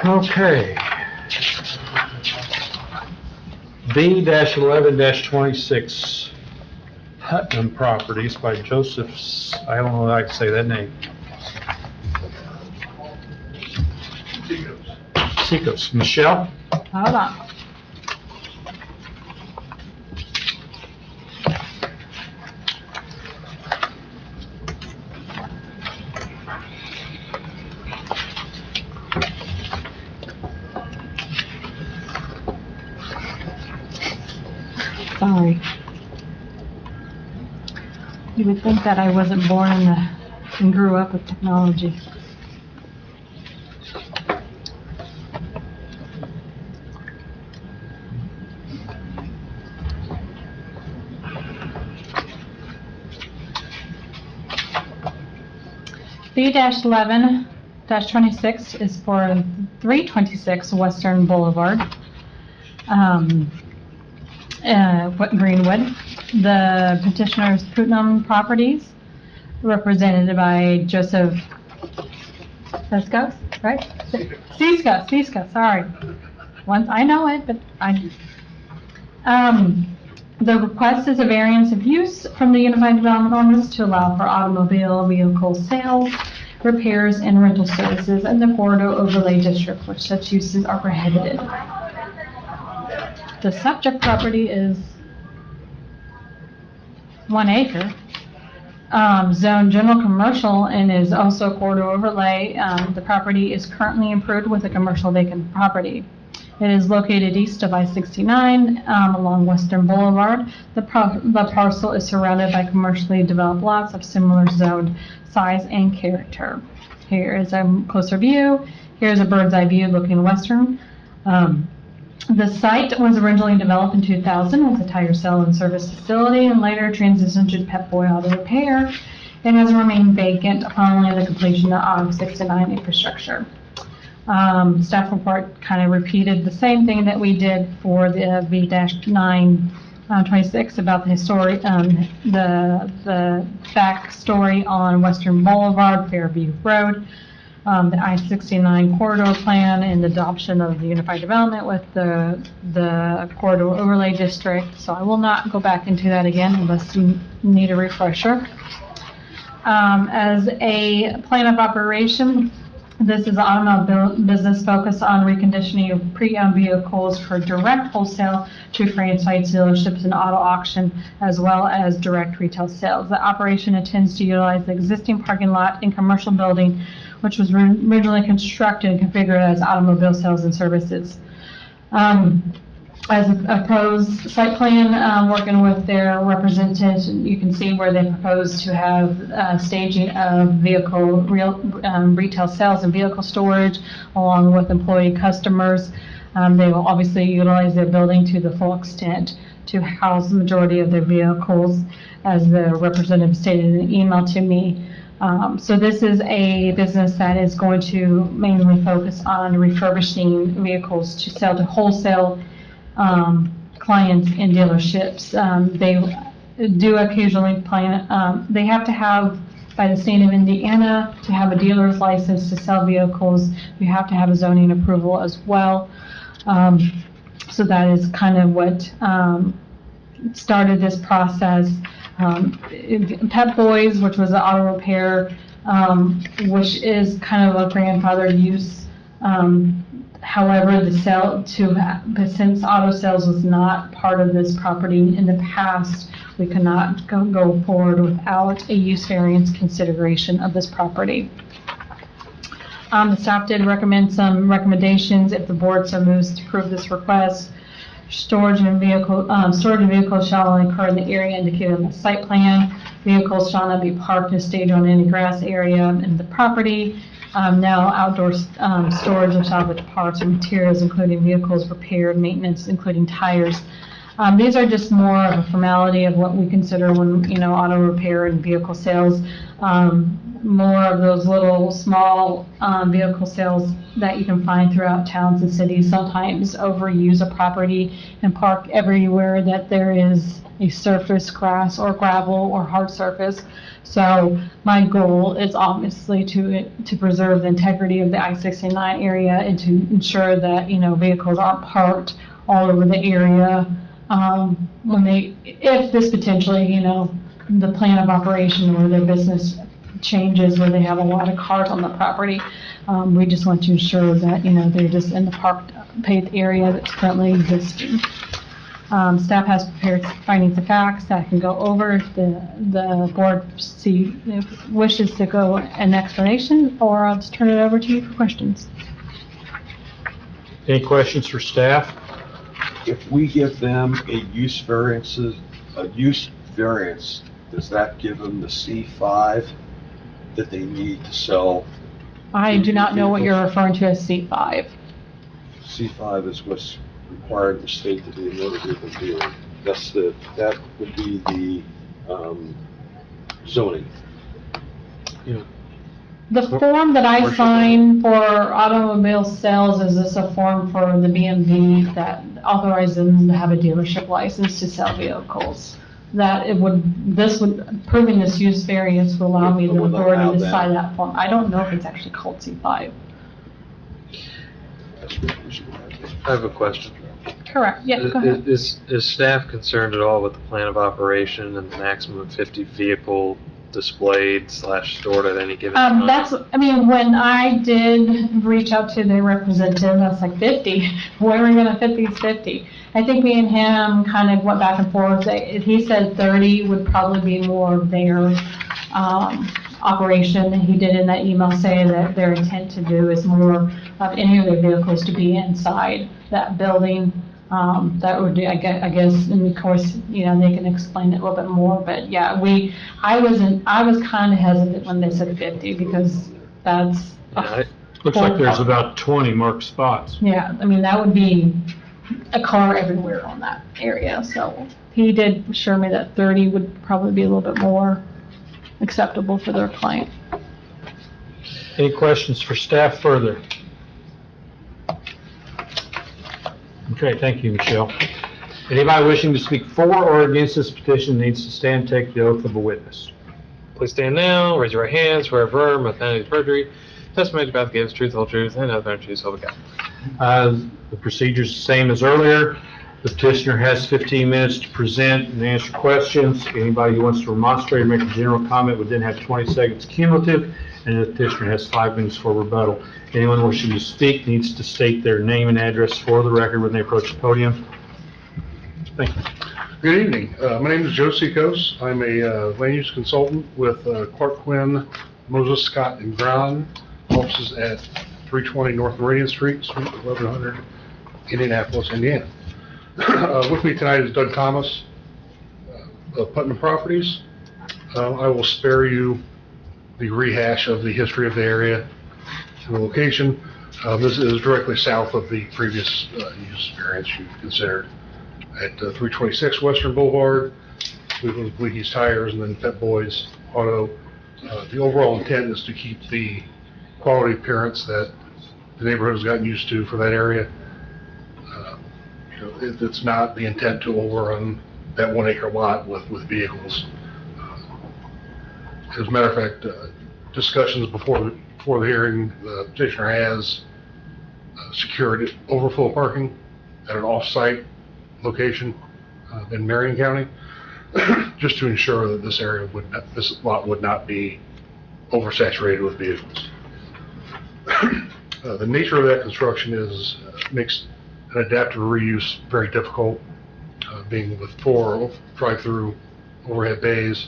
Okay. V-11-26 Putnam Properties by Joseph, I don't know how I can say that name. Seacos. Michelle? Hold on. Sorry. You would think that I wasn't born and grew up with technology. V-11-26 is for 326 Western Boulevard, Greenwood. The petitioner's Putnam Properties, represented by Joseph Seaskos, right? Seaskos, sorry. Once, I know it, but the request is a variance of use from the Unified Development Ordinance to allow for automobile vehicle sales, repairs, and rental services in the corridor overlay district, which such uses are prohibited. The subject property is 1 acre, zoned general commercial, and is also a corridor overlay. The property is currently improved with a commercial vacant property. It is located east of I-69 along Western Boulevard. The parcel is surrounded by commercially developed lots of similar zoned size and character. Here is a closer view. Here's a bird's eye view looking western. The site was originally developed in 2000 as a tire sale and service facility, and later transitioned to Pep Boy Auto Repair, and has remained vacant following the completion of I-69 infrastructure. Staff report kind of repeated the same thing that we did for the V-9-26 about the history, the back story on Western Boulevard, Fairview Road. the I-69 corridor plan and the adoption of the unified development with the corridor overlay district. So I will not go back into that again unless you need a refresher. As a plan of operation, this is an automobile business focused on reconditioning of pre-owned vehicles for direct wholesale to franchise dealerships and auto auction, as well as direct retail sales. The operation intends to utilize the existing parking lot and commercial building, which was originally constructed and configured as automobile sales and services. As a proposed site plan, working with their representatives, you can see where they propose to have staging of retail sales and vehicle storage, along with employee customers. They will obviously utilize their building to the full extent to house the majority of their vehicles, as the representative stated in an email to me. So this is a business that is going to mainly focus on refurbishing vehicles to sell to wholesale clients in dealerships. They do occasionally plan, they have to have, by the state of Indiana, to have a dealer's license to sell vehicles. You have to have a zoning approval as well. So that is kind of what started this process. Pep Boys, which was an auto repair, which is kind of a grandfathered use. However, since auto sales was not part of this property in the past, we could not go forward without a use variance consideration of this property. The staff did recommend some recommendations if the board so moves to approve this request. Storage of vehicles shall only occur in the area indicated on the site plan. Vehicles shall not be parked and staged on any grass area in the property. Now outdoor storage of salvage parts and materials, including vehicles repaired, maintenance, including tires. These are just more of a formality of what we consider when, auto repair and vehicle sales. More of those little small vehicle sales that you can find throughout towns and cities sometimes overuse a property and park everywhere that there is a surface, grass or gravel or hard surface. So my goal is obviously to preserve the integrity of the I-69 area and to ensure that, vehicles aren't parked all over the area. If this potentially, the plan of operation or their business changes where they have a lot of cars on the property, we just want to ensure that, they're just in the paved area that's currently existing. Staff has prepared findings of facts that can go over if the board wishes to go an explanation, or I'll just turn it over to you for questions. Any questions for staff? If we give them a use variance, does that give them the C5 that they need to sell? I do not know what you're referring to as C5. C5 is what's required in the state to be a motor vehicle dealer. That would be the zoning. The form that I sign for automobile sales, is this a form for the BMV that authorizes them to have a dealership license to sell vehicles? Proving this use variance will allow me the authority to sign that form. I don't know if it's actually called C5. I have a question. Correct, yeah, go ahead. Is staff concerned at all with the plan of operation and the maximum of 50 vehicle displayed / stored at any given time? When I did reach out to the representative, I was like, 50? Where are we gonna fit these 50? I think me and him kind of went back and forth. He said 30 would probably be more of their operation. And he did in that email say that their intent to do is more of any of their vehicles to be inside that building. That would be, I guess, and of course, they can explain it a little bit more, but yeah, I was kind of hesitant when they said 50 because that's. Looks like there's about 20 marked spots. Yeah, that would be a car everywhere on that area, so he did assure me that 30 would probably be a little bit more acceptable for their client. Any questions for staff further? Okay, thank you, Michelle. Anybody wishing to speak for or against this petition needs to stand and take the oath of a witness. Please stand now, raise your right hand, swear affirm, without any perjury, Testimony you're about to give is truth, whole truth, and nothing but truth, so help you The procedure's the same as earlier. The petitioner has 15 minutes to present and answer questions. Anybody who wants to remonstrate or make a general comment would then have 20 seconds cumulative, and the petitioner has 5 minutes for rebuttal. Anyone wishing to speak needs to state their name and address for the record when they approach the podium. Thank you. Good evening. My name is Joe Seacos. I'm a land use consultant with Clark Quinn, Moses, Scott, and Brown. Offices at 320 North Meridian Street, Suite 1100, Indianapolis, Indiana. With me tonight is Doug Thomas of Putnam Properties. I will spare you the rehash of the history of the area and the location. This is directly south of the previous use variance you considered. At 326 Western Boulevard, we will Bleaky's Tires and then Pet Boys Auto. The overall intent is to keep the quality appearance that the neighborhood has gotten used to for that area. It's not the intent to overrun that 1 acre lot with vehicles. As a matter of fact, discussions before the hearing, the petitioner has secured overflow parking at an off-site location in Marion County, just to ensure that this lot would not be oversaturated with vehicles. The nature of that construction makes an adaptive reuse very difficult, being with 4 drive-through overhead bays.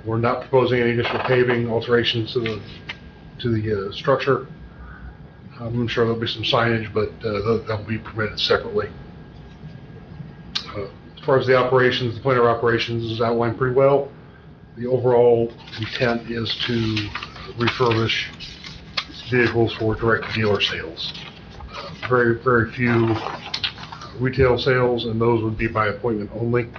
We're not proposing any additional paving alterations to the structure. I'm sure there'll be some signage, but that'll be permitted separately. As far as the operations, the plan of operations is outlined pretty well. The overall intent is to refurbish vehicles for direct dealer sales. Very, very few retail sales, and those would be by appointment only.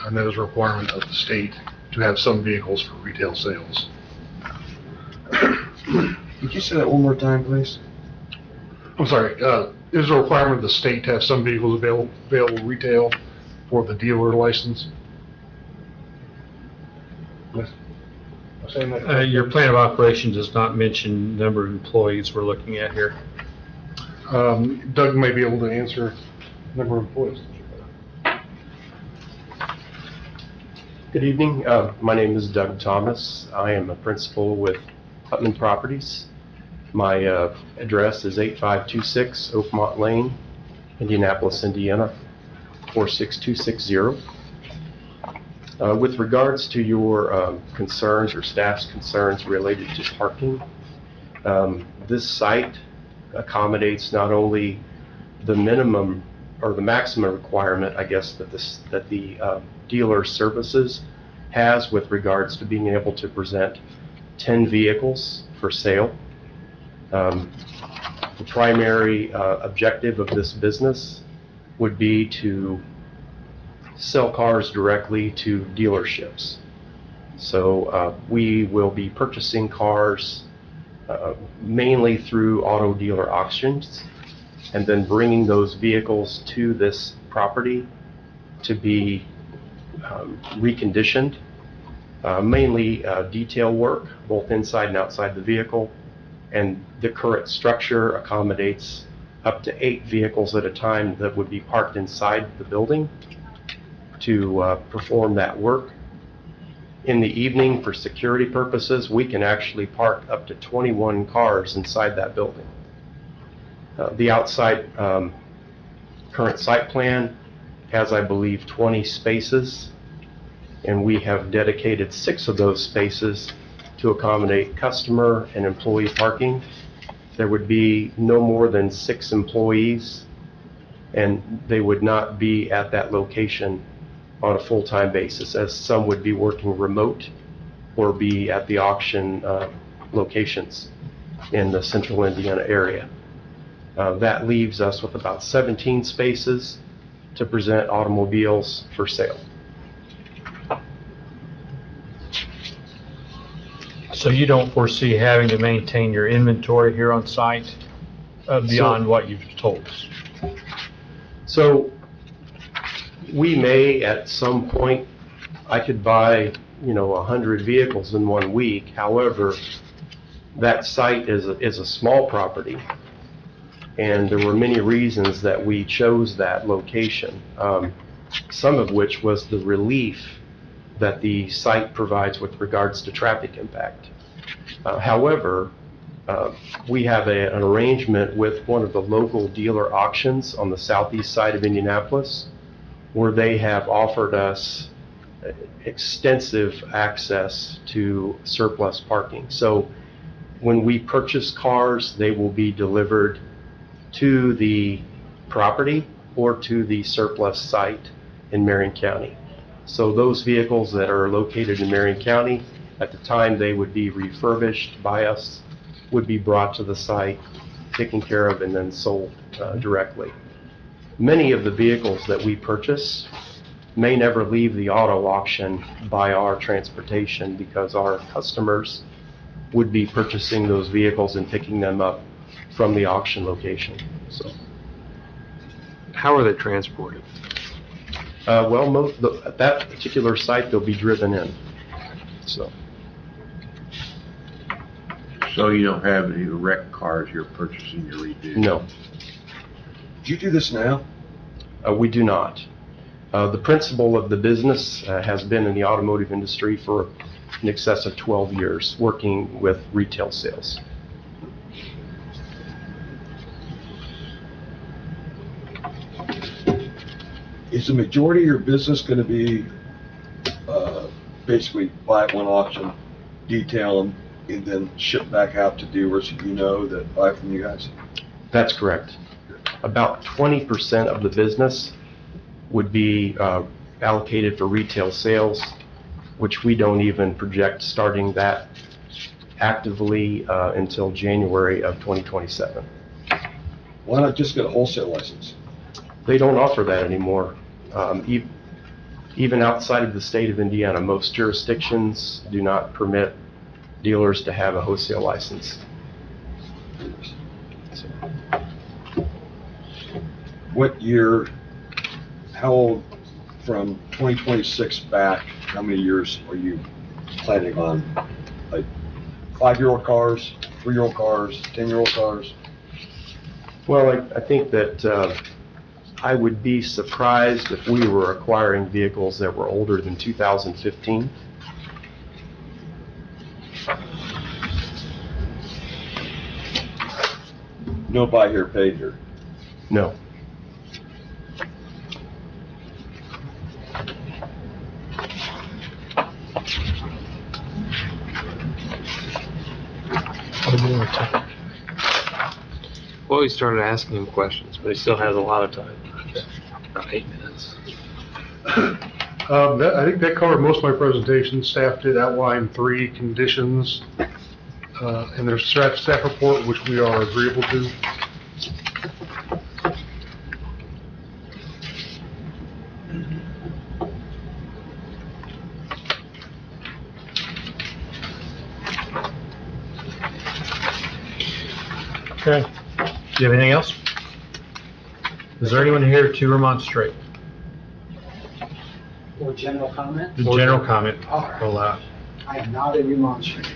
And that is a requirement of the state to have some vehicles for retail sales. Could you say that one more time, please? I'm sorry, it is a requirement of the state to have some vehicles available retail for the dealer license. Your plan of operations does not mention number of employees we're looking at here. Doug may be able to answer number of employees. Good evening. My name is Doug Thomas. I am a principal with Putnam Properties. My address is 8526 Oakmont Lane, Indianapolis, Indiana, 46260. With regards to your concerns or staff's concerns related to parking, this site accommodates not only the minimum or the maximum requirement, I guess, that the dealer services has with regards to being able to present 10 vehicles for sale. The primary objective of this business would be to sell cars directly to dealerships. So we will be purchasing cars mainly through auto dealer auctions and then bringing those vehicles to this property to be reconditioned, mainly detail work, both inside and outside the vehicle. And the current structure accommodates up to 8 vehicles at a time that would be parked inside the building to perform that work. In the evening, for security purposes, we can actually park up to 21 cars inside that building. The outside current site plan has, I believe, 20 spaces, and we have dedicated 6 of those spaces to accommodate customer and employee parking. There would be no more than 6 employees, and they would not be at that location on a full-time basis, as some would be working remote or be at the auction locations in the central Indiana area. That leaves us with about 17 spaces to present automobiles for sale. So you don't foresee having to maintain your inventory here on site beyond what you've told us? So we may, at some point, I could buy, 100 vehicles in 1 week. However, That site is a small property, and there were many reasons that we chose that location, some of which was the relief that the site provides with regards to traffic impact. However, we have an arrangement with one of the local dealer auctions on the southeast side of Indianapolis, where they have offered us extensive access to surplus parking. So when we purchase cars, they will be delivered to the property or to the surplus site in Marion County. So those vehicles that are located in Marion County, at the time they would be refurbished by us, would be brought to the site, taken care of, and then sold directly. Many of the vehicles that we purchase may never leave the auto auction by our transportation because our customers would be purchasing those vehicles and picking them up from the auction location. So, How are they transported? well, at that particular site, they'll be driven in. So you don't have any wrecked cars you're purchasing to redo? no, Do you do this now? we do not. The principal of the business has been in the automotive industry for in excess of 12 years, working with retail sales. Is the majority of your business going to be basically buy at one auction, detail them, and then ship back out to dealers you know that buy from you guys? That's correct. About 20% of the business would be allocated for retail sales, which we don't even project starting that actively until January of 2027. Why not just get a wholesale license? They don't offer that anymore. Even outside of the state of Indiana, most jurisdictions do not permit dealers to have a wholesale license. What year, how old, from 2026 back, how many years are you planning on? Like 5-year-old cars, 3-year-old cars, 10-year-old cars? Well, I think that I would be surprised if we were acquiring vehicles that were older than 2015. No buy here, pay here. No. Well, he started asking him questions, but he still has a lot of time. About 8 minutes. I think that covered most of my presentation. Staff did outline 3 conditions in their staff report, which we are agreeable to. Okay. Do you have anything else? Is there anyone here to remonstrate? Or general comment? The general comment. All right. Allowed. I am not a remonstrator.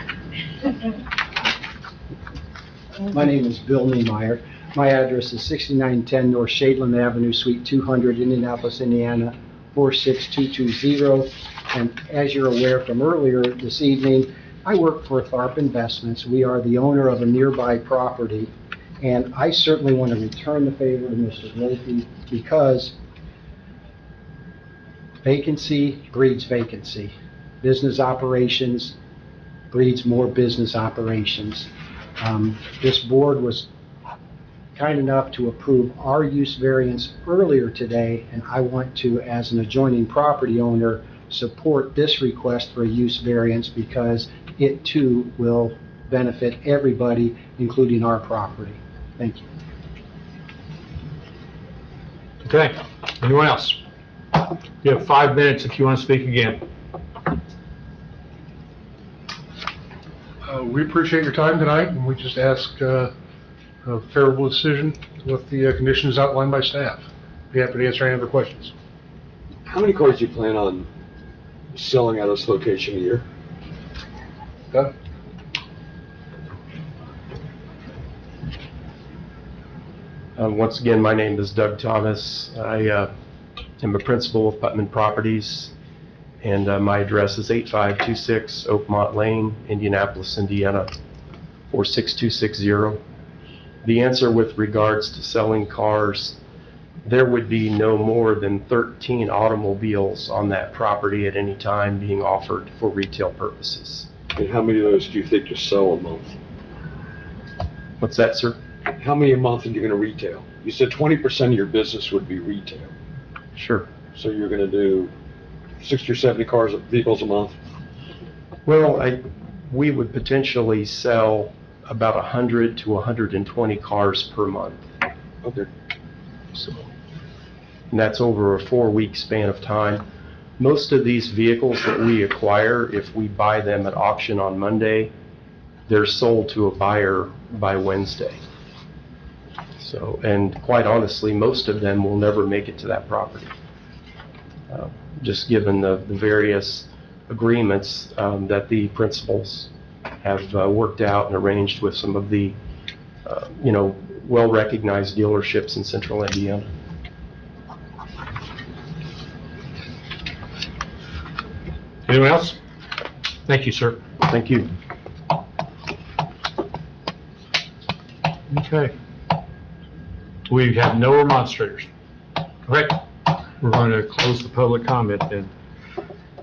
My name is Bill Niemeyer. My address is 6910 North Shadeland Avenue, Suite 200, Indianapolis, Indiana, 46220. And as you're aware from earlier this evening, I work for Tharp Investments. We are the owner of a nearby property, and I certainly want to return the favor to Mr. Wilkie because vacancy breeds vacancy. Business operations breeds more business operations. This board was kind enough to approve our use variance earlier today, and I want to, as an adjoining property owner, support this request for a use variance because it too will benefit everybody, including our property. Thank you. Okay. Anyone else? You have 5 minutes if you want to speak again. We appreciate your time tonight, and we just ask a favorable decision with the conditions outlined by staff. Be happy to answer any other questions. How many cars do you plan on selling at this location a year? Once again, my name is Doug Thomas. I am a principal of Putman Properties, and my address is 8526 Oakmont Lane, Indianapolis, Indiana, 46260. The answer with regards to selling cars, there would be no more than 13 automobiles on that property at any time being offered for retail purposes. And how many of those do you think you'll sell a month? What's that, sir? How many a month are you gonna retail? You said 20% of your business would be retail. Sure. So you're gonna do 60 or 70 vehicles a month? Well, we would potentially sell about 100 to 120 cars per month. Okay. So, and that's over a 4-week span of time. Most of these vehicles that we acquire, if we buy them at auction on Monday, they're sold to a buyer by Wednesday. So, and quite honestly, most of them will never make it to that property. Just given the various agreements that the principals have worked out and arranged with some of the, well-recognized dealerships in central Indiana. Anyone else? Thank you, sir. Thank you. Okay. We have no remonstrators. Okay, we're going to close the public comment then.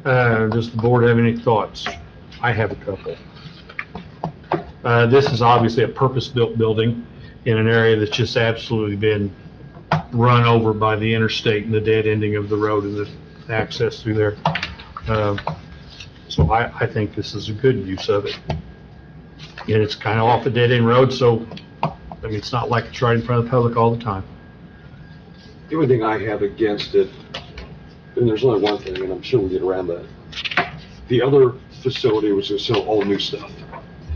Does the board have any thoughts? I have a couple. This is obviously a purpose-built building in an area that's just absolutely been run over by the interstate and the dead ending of the road and the access through there. So I think this is a good use of it. And it's kind of off a dead-end road, so I mean, it's not like it's right in front of the public all the time. The only thing I have against it, and there's only one thing, and I'm sure we'll get around that. The other facility was to sell all new stuff,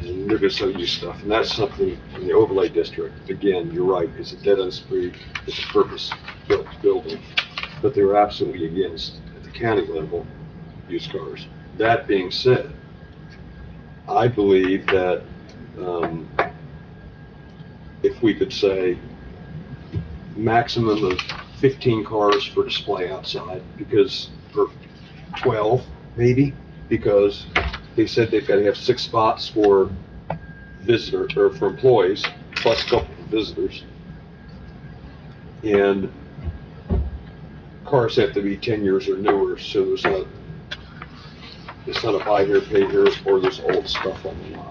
and they're gonna sell used stuff, and that's something in the overlay district. Again, you're right, it's a dead-end street, it's a purpose-built building, but they were absolutely against, at the county level, used cars. That being said, I believe that if we could say maximum of 15 cars for display outside, because, or 12 maybe, because they said they've got to have 6 spots for visitors, or for employees, plus a couple of visitors. And cars have to be 10 years or newer, so it's not a buy here, pay here, or there's old stuff on the lot.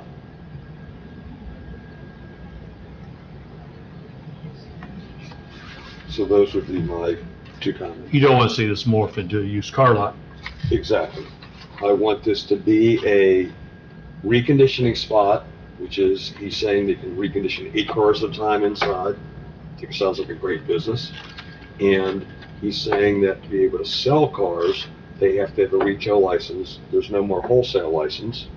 So those would be my 2 comments. You don't want to see this morph into a used car lot. Exactly. I want this to be a reconditioning spot, which is, he's saying they can recondition 8 cars at a time inside. I think it sounds like a great business. And he's saying that to be able to sell cars, they have to have a retail license. There's no more wholesale license.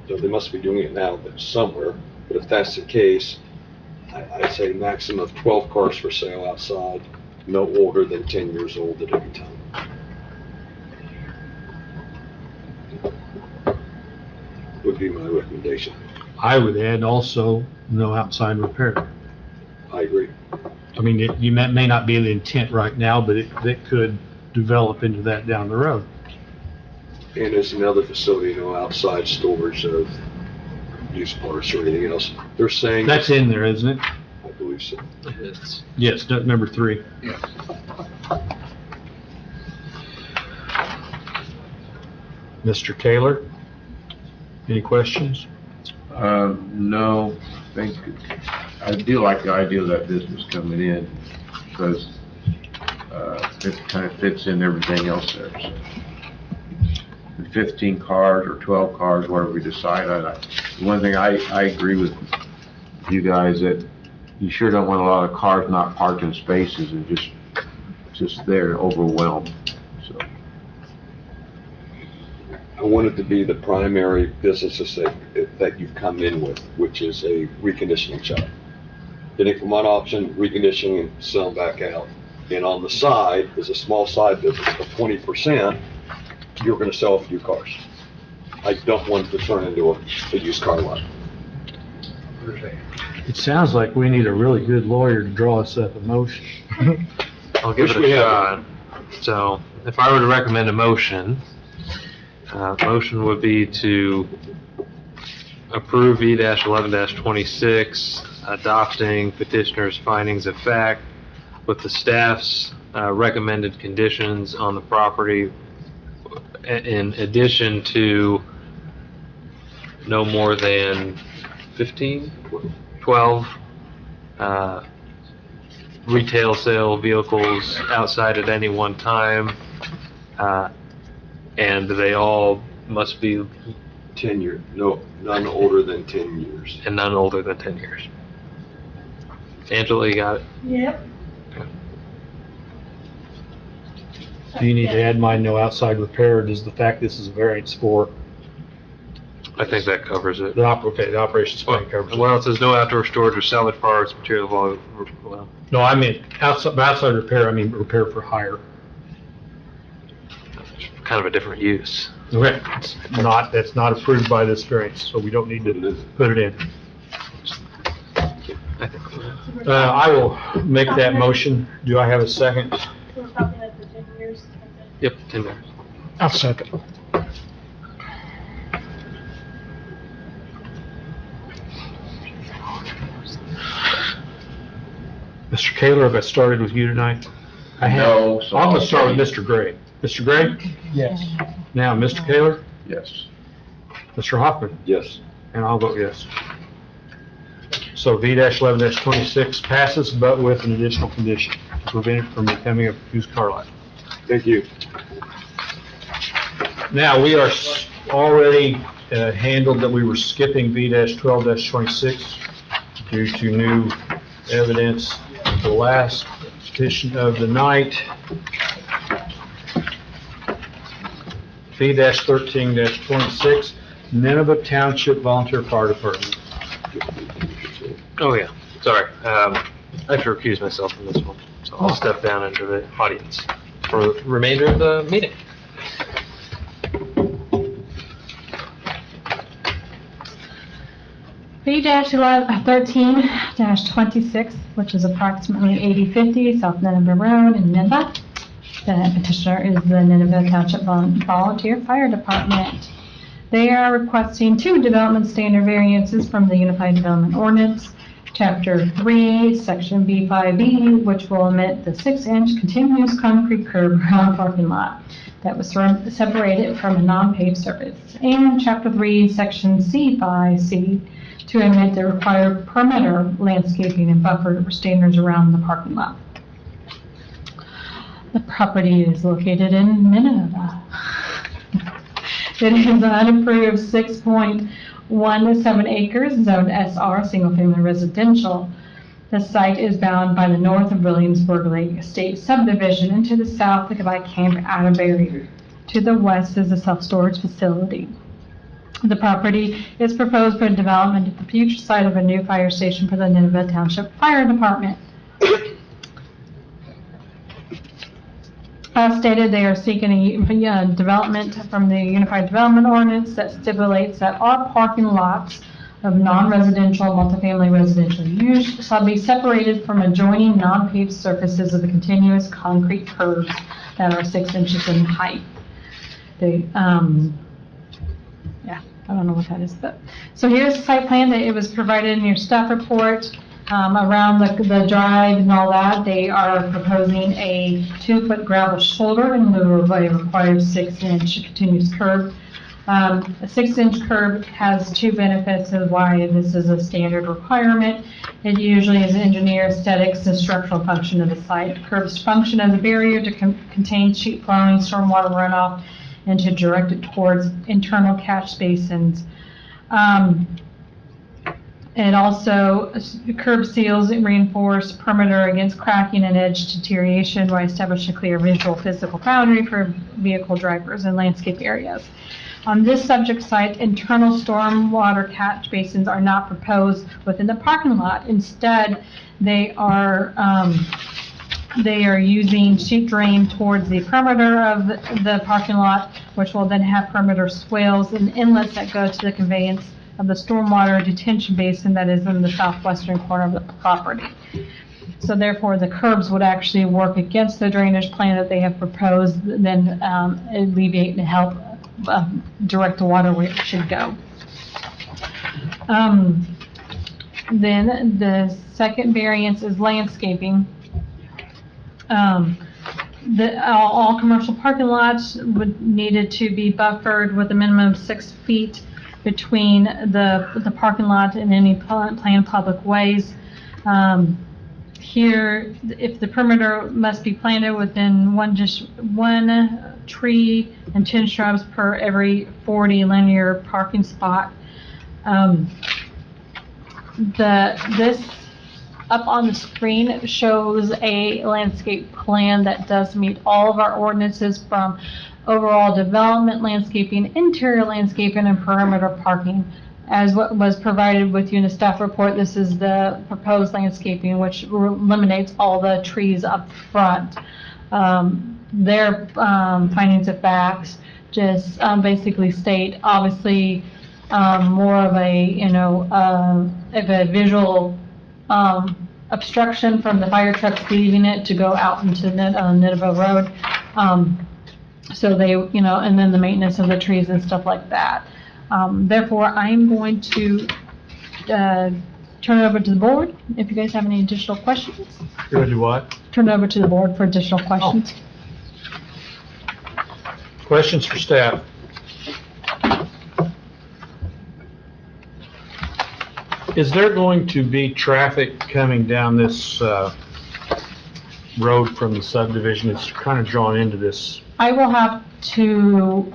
So they must be doing it now, but somewhere. But if that's the case, I'd say maximum of 12 cars for sale outside, no older than 10 years old at any time. Would be my recommendation. I would add also no outside repair. I agree. I mean, you may not be the intent right now, but it could develop into that down the road. And there's another facility, no outside storage of used parts or anything else. They're saying... That's in there, isn't it? I believe so. Yes, number 3. Yeah. Mr. Taylor, any questions? No, I do like the idea of that business coming in, because it kind of fits in everything else there. So, 15 cars or 12 cars, whatever we decide. One thing I agree with you guys, that you sure don't want a lot of cars not parked in spaces and just there overwhelmed. So I want it to be the primary businesses that you've come in with, which is a reconditioning shop. Getting from one option, reconditioning and selling back out. And on the side is a small side business of 20%. You're going to sell a few cars. I don't want it to turn into a used car lot. It sounds like we need a really good lawyer to draw us up a motion. I'll give Wish it we a had shot. So if I were to recommend a motion, motion would be to approve V-11-26, adopting petitioner's findings of fact with the staff's recommended conditions on the property, in addition to no more than 12 retail sale vehicles outside at any one time, and they all must be 10 years, no, none older than 10 years. And none older than 10 years. Angela, you got it? Yep. Do you need to add mine, no outside repair, or does the fact this is a variance for I think that covers it. the operations plan covers it? Well, it says no outdoor storage or salvage parts, material volume, well, No, I mean, outside repair, I mean repair for hire. kind of a different use. Okay, that's not approved by this variance, so we don't need to put it in. I will make that motion. Do I have a second? Yep, 10 years. I'll second. Mr. Kaler, have I started with you tonight? I have. No, so I'm I'll gonna start with say- Mr. Gray. Mr. Gray? Yes. Now, Mr. Kaler? Yes. Mr. Hoffman? Yes. And I'll vote yes. So V-11-26 passes, but with an additional condition, to prevent it from becoming a used car lot. Thank you. Now, we are already handled that we were skipping V-12-26 due to new evidence. The last petition of the night, V-13-26, Nineveh Township Volunteer Fire Department. Oh, yeah, sorry. I have to recuse myself from this one, so I'll step down into the audience for the remainder of the meeting. V-13-26, which is approximately 8050 South Nineveh Road in Nineveh. The petitioner is the Nineveh Township Volunteer Fire Department. They are requesting 2 development standard variances from the Unified Development Ordinance, Chapter 3, Section B5B, which will omit the 6-inch continuous concrete curb around parking lot that was separated from a non-paved surface, and Chapter 3, Section C5C, to omit the required perimeter landscaping and buffer standards around the parking lot. The property is located in Nineveh. It is an unapproved 6.17 acres, zoned SR, single-family residential. The site is bound by the north of Williamsburg Lake Estate subdivision, and to the south by Camp Atterbury. To the west is a self-storage facility. The property is proposed for development at the future site of a new fire station for the Nineveh Township Fire Department. As stated, they are seeking a development from the Unified Development Ordinance that stipulates that all parking lots of non-residential, multifamily residential use shall be separated from adjoining non-paved surfaces of the continuous concrete curbs that are 6 inches in height. They, yeah, I don't know what that is, but, so here's the site plan that it was provided in your staff report. Around the drive and all that, they are proposing a 2-foot gravel shoulder in lieu of a required 6-inch continuous curb. A 6-inch curb has 2 benefits of why this is a standard requirement. It usually is engineer aesthetics and structural function of the site. Curbs function as a barrier to contain sheet flowing stormwater runoff and to direct it towards internal catch basins. It also, curb seals reinforce perimeter against cracking and edge deterioration by establishing a clear visual physical boundary for vehicle drivers and landscape areas. On this subject site, internal stormwater catch basins are not proposed within the parking lot. Instead, they are using sheet drain towards the perimeter of the parking lot, which will then have perimeter swales and inlets that go to the conveyance of the stormwater detention basin that is in the southwestern corner of the property. So therefore, the curbs would actually work against the drainage plan that they have proposed, then alleviate and help direct the water where it should go. Then the second variance is landscaping. All commercial parking lots would needed to be buffered with a minimum of 6 feet between the parking lot and any planned public ways. Here, if the perimeter must be planted within one tree and 10 shrubs per every 40 linear parking spot. This up on the screen shows a landscape plan that does meet all of our ordinances from overall development, landscaping, interior landscaping, and perimeter parking. As what was provided with you in the staff report, this is the proposed landscaping, which eliminates all the trees up front. Their findings of facts just basically state, obviously, more of a, of a visual obstruction from the fire trucks leaving it to go out into Nineveh Road. So they, and then the maintenance of the trees and stuff like that. Therefore, I'm going to turn it over to the board if you guys have any additional questions. You're going to do what? Turn it over to the board for additional questions. Questions for staff? Is there going to be traffic coming down this road from the subdivision? It's kind of drawn into this. I will have to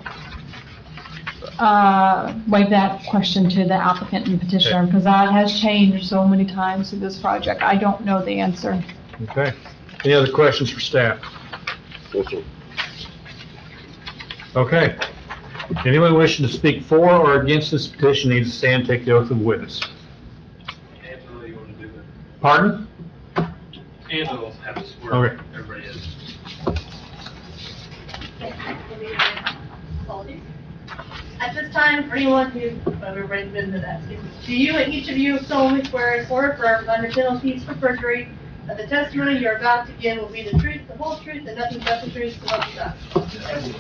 waive that question to the applicant and petitioner because that has changed so many times through this project. I don't know the answer. Okay. Any other questions for staff? Okay. Anyone wishing to speak for or against this petition needs to stand and take the oath of witness. Pardon? Angela have to swear. Okay. Everybody is. At this time, for anyone who, everybody's been to that, do you and each of you solemnly swear or affirm under penalties of perjury that the testimony you're about to give will be the truth, the whole truth, and nothing but the truth, so help you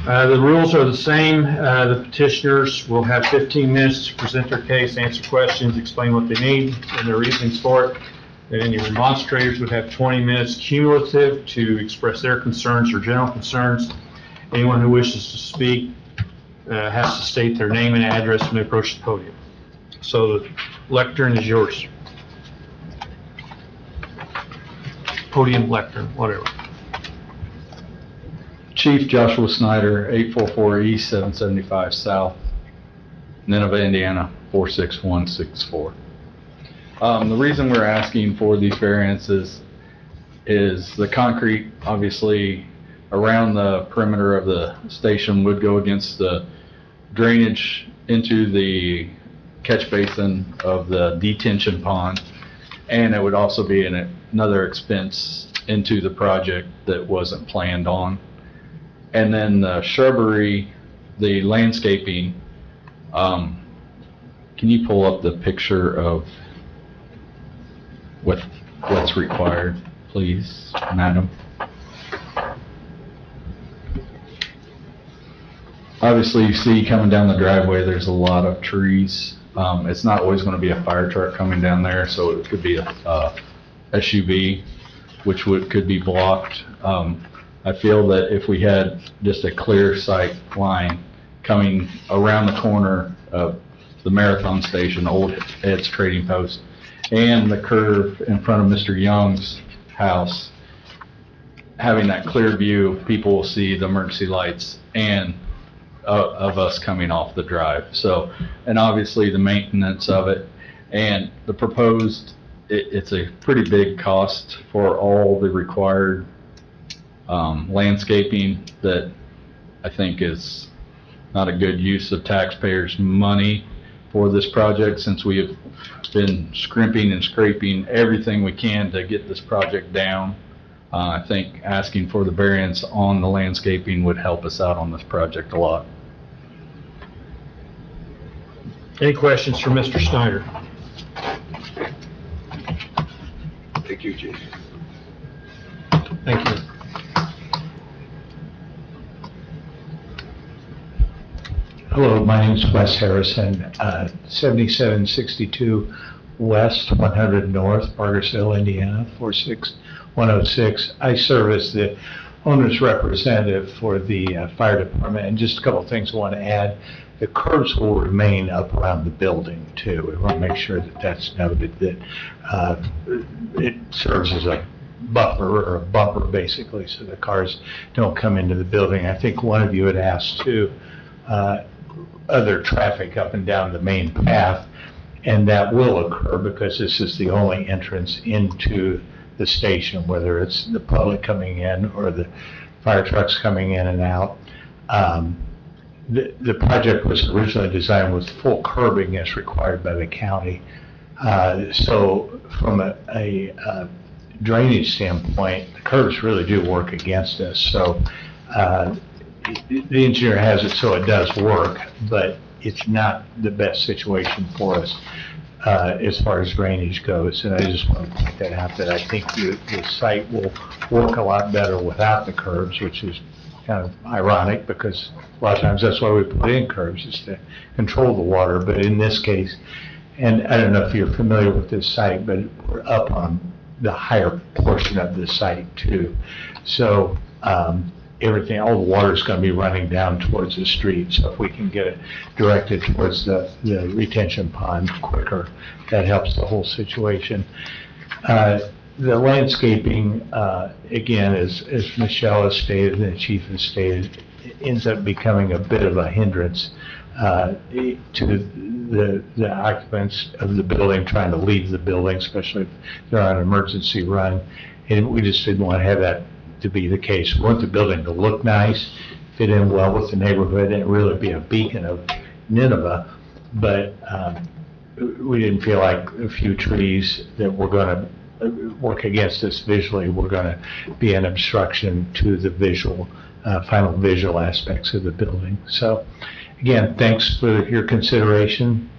God? The rules are the same. The petitioners will have 15 minutes to present their case, answer questions, explain what they need and their reasonings for it. And any remonstrators would have 20 minutes cumulative to express their concerns or general concerns. Anyone who wishes to speak has to state their name and address when they approach the podium. So the lectern is yours. Podium, lectern, whatever. Chief Joshua Snyder, 844 East 775 South, Nineveh, Indiana, 46164. The reason we're asking for these variances is the concrete, obviously, around the perimeter of the station would go against the drainage into the catch basin of the detention pond, and it would also be another expense into the project that wasn't planned on. And then the shrubbery, the landscaping, can you pull up the picture of what's required, please, madam? Obviously, you see coming down the driveway, there's a lot of trees. It's not always going to be a fire truck coming down there, so it could be a SUV, which could be blocked. I feel that if we had just a clear sight line coming around the corner of the Marathon Station, Old Ed's Trading Post, and the curve in front of Mr. Young's house, having that clear view, people will see the emergency lights and of us coming off the drive. So, and obviously the maintenance of it and the proposed, it's a pretty big cost for all the required landscaping that I think is not a good use of taxpayers' money for this project, since we have been scrimping and scraping everything we can to get this project down. I think asking for the variance on the landscaping would help us out on this project a lot. Any questions for Mr. Snyder? Thank you, Chief. Thank you. Hello, my name is Wes Harrison, 7762 West, 100 North, Bargersville, Indiana, 46106. I serve as the owner's representative for the fire department, and just a couple of things I want to add. The curbs will remain up around the building too. We want to make sure that that's noted, that it serves as a buffer or a bumper basically, so the cars don't come into the building. I think one of you had asked too, other traffic up and down the main path, and that will occur because this is the only entrance into the station, whether it's the public coming in or the fire trucks coming in and out. The project was originally designed with full curbing as required by the county. So from a drainage standpoint, the curbs really do work against us. So the engineer has it so it does work, but it's not the best situation for us as far as drainage goes. And I just want to point that out, that I think the site will work a lot better without the curbs, which is kind of ironic because a lot of times that's why we put in curbs, is to control the water. But in this case, and I don't know if you're familiar with this site, but we're up on the higher portion of the site too. So everything, all the water is going to be running down towards the street. So if we can get it directed towards the retention pond quicker, that helps the whole situation. The landscaping, again, as Michelle has stated and the chief has stated, ends up becoming a bit of a hindrance to the occupants of the building trying to leave the building, especially if they're on an emergency run. And we just didn't want to have that to be the case. We want the building to look nice, fit in well with the neighborhood, and really be a beacon of Nineveh. But we didn't feel like a few trees that were going to work against us visually were going to be an obstruction to the visual, final visual aspects of the building. So again, thanks for your consideration.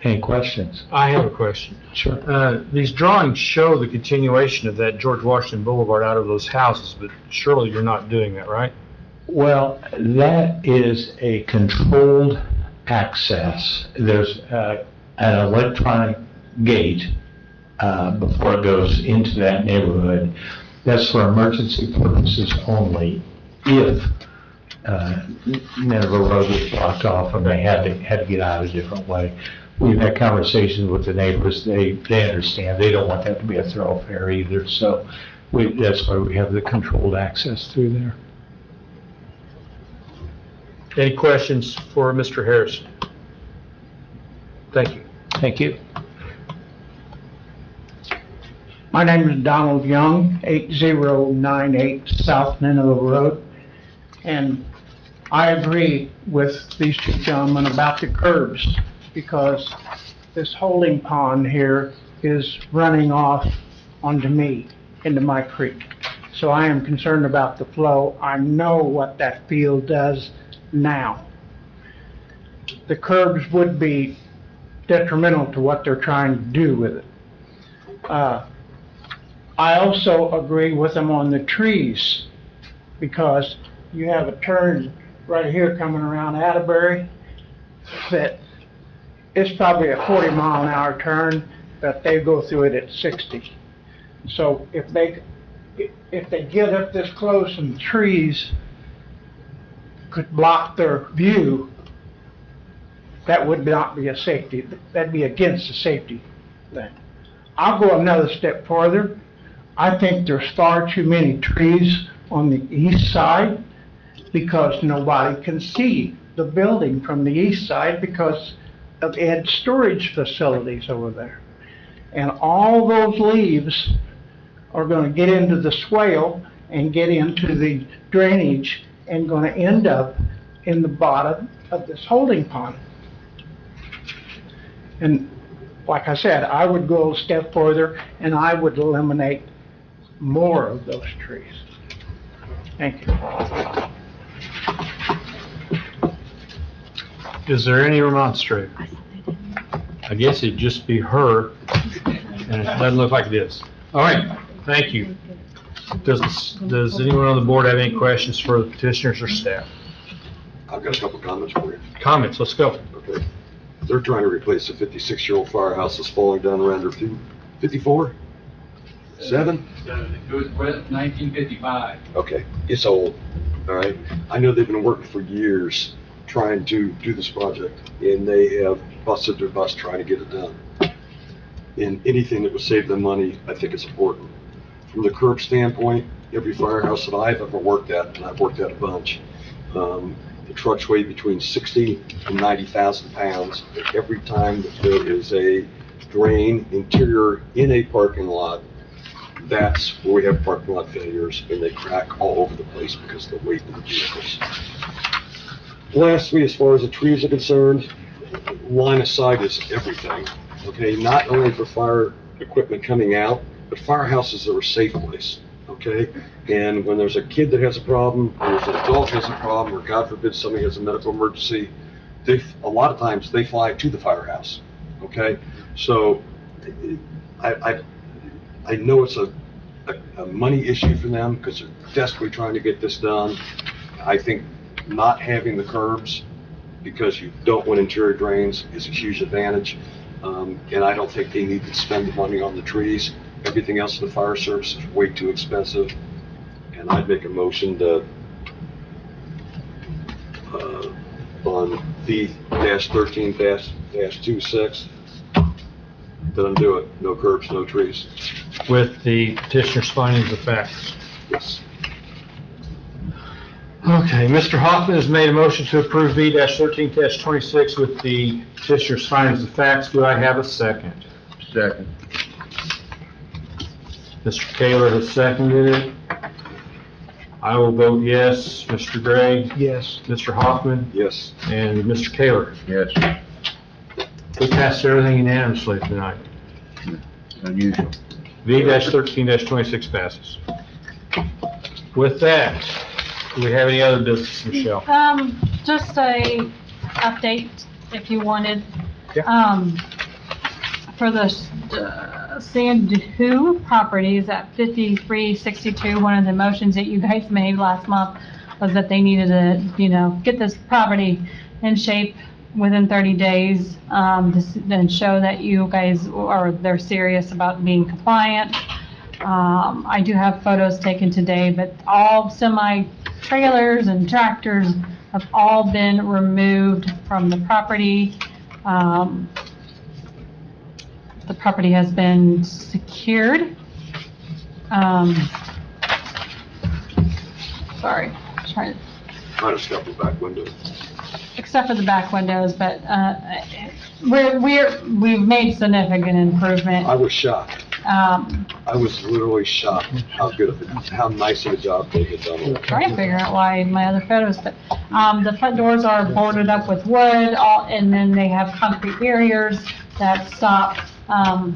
Any questions? I have a question. Sure. These drawings show the continuation of that George Washington Boulevard out of those houses, but surely you're not doing that, right? Well, that is a controlled access. There's an electronic gate before it goes into that neighborhood. That's for emergency purposes only. If Nineveh Road was blocked off and they had to get out a different way. We've had conversations with the neighbors. They understand. They don't want that to be a thoroughfare either. So that's why we have the controlled access through there. Any questions for Mr. Harrison? Thank you. Thank you. My name is Donald Young, 8098 South Nineveh Road, and I agree with these two gentlemen about the curbs, because this holding pond here is running off onto me, into my creek. So I am concerned about the flow. I know what that field does now. The curbs would be detrimental to what they're trying to do with it. I also agree with them on the trees, because you have a turn right here coming around Atterbury that it's probably a 40-mile-an-hour turn, but they go through it at 60. So if they get up this close and the trees could block their view, that would not be a safety. That'd be against the safety thing. I'll go another step further. I think there's far too many trees on the east side, because nobody can see the building from the east side because of Ed's storage facilities over there. And all those leaves are going to get into the swale and get into the drainage and going to end up in the bottom of this holding pond. And like I said, I would go a step further and I would eliminate more of those trees. Thank you. Is there any remonstrance? I guess it'd just be her, and it doesn't look like it is. All right, thank you. Does anyone on the board have any questions for the petitioners or staff? I've got a couple comments for you. Comments, let's go. Okay. They're trying to replace a 56-year-old firehouse that's falling down around their feet. 54? 7? It was 1955. Okay, it's old, all right? I know they've been working for years trying to do this project, and they have busted their butts trying to get it done. And anything that would save them money, I think is important. From the curb standpoint, every firehouse that I've ever worked at, and I've worked at a bunch, the trucks weigh between 60 and 90,000 pounds. Every time that there is a drain interior in a parking lot, that's where we have parking lot failures, and they crack all over the place because of the weight of the vehicles. Lastly, as far as the trees are concerned, line of sight is everything, okay? Not only for fire equipment coming out, but firehouses are a safe place, okay? And when there's a kid that has a problem, or there's an adult has a problem, or God forbid somebody has a medical emergency, a lot of times they fly to the firehouse, okay? So I know it's a money issue for them because they're desperately trying to get this done. I think not having the curbs because you don't want interior drains is a huge advantage. And I don't think they need to spend the money on the trees. Everything else in the fire service is way too expensive. And I'd make a motion to, on V-13-26, that undo it. No curbs, no trees. With the petitioner's findings of facts. Yes. Okay, Mr. Hoffman has made a motion to approve V-13-26 with the petitioner's findings of facts. Do I have a second? Second. Mr. Kaler has seconded it. I will vote yes. Mr. Gray? Yes. Mr. Hoffman? Yes. And Mr. Kaler? Yes. We passed everything unanimously tonight. Unusual. V-13-26 passes. With that, do we have any other business, Michelle? Just a update, if you wanted. For the Sandu properties at 5362, one of the motions that you guys made last month was that they needed to, get this property in shape within 30 days, and show that you guys they're serious about being compliant. I do have photos taken today, but all semi-trailers and tractors have all been removed from the property. The property has been secured. Sorry, trying to. Minus a couple back windows. Except for the back windows, but we've made significant improvement. I was shocked. I was literally shocked how nice of a job they had done. Trying to figure out why my other photos, but the front doors are boarded up with wood, and then they have concrete barriers that stop. That's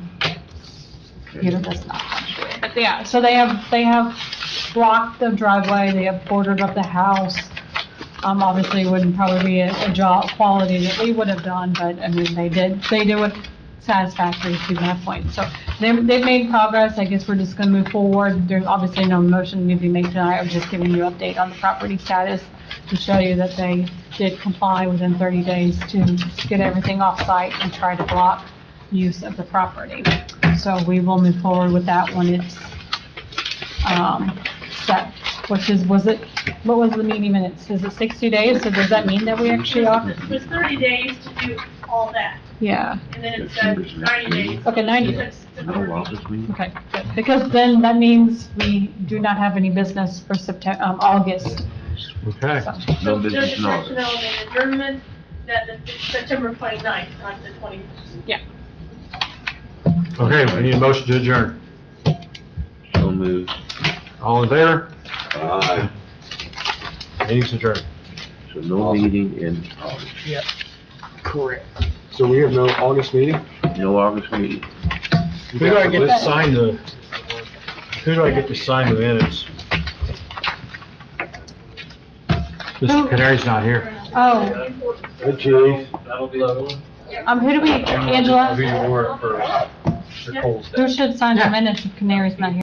not concrete, but yeah. So they have blocked the driveway. They have boarded up the house. Obviously, it wouldn't probably be a job quality that we would have done, but I mean, they do it satisfactory to that point. So they've made progress. I guess we're just going to move forward. There's obviously no motion to be made tonight. I'm just giving you an update on the property status to show you that they did comply within 30 days to get everything off site and try to block use of the property. So we will move forward with that when it's set. What was the meeting minutes? Is it 60 days? So does that mean that we actually are? It was 30 days to do all that. Yeah. And then it said 90 days. Okay, 90 days. Okay, good. Because then that means we do not have any business for August. Okay. So just to let you know, the adjournment, that it's September 29th, not the 20th. Yeah. Okay, we need a motion to adjourn. So moved. All in favor? Aye. Meeting's adjourned. So no meeting in August. Yep, correct. So we have no August meeting? No August meeting. Who do I get to sign the minutes? Mr. Canary's not here. Oh. Hi, Chief. That'll be the other one. Who do we, Angela? I'll be more for Nicole's day. Who should sign the minutes if Canary's not here?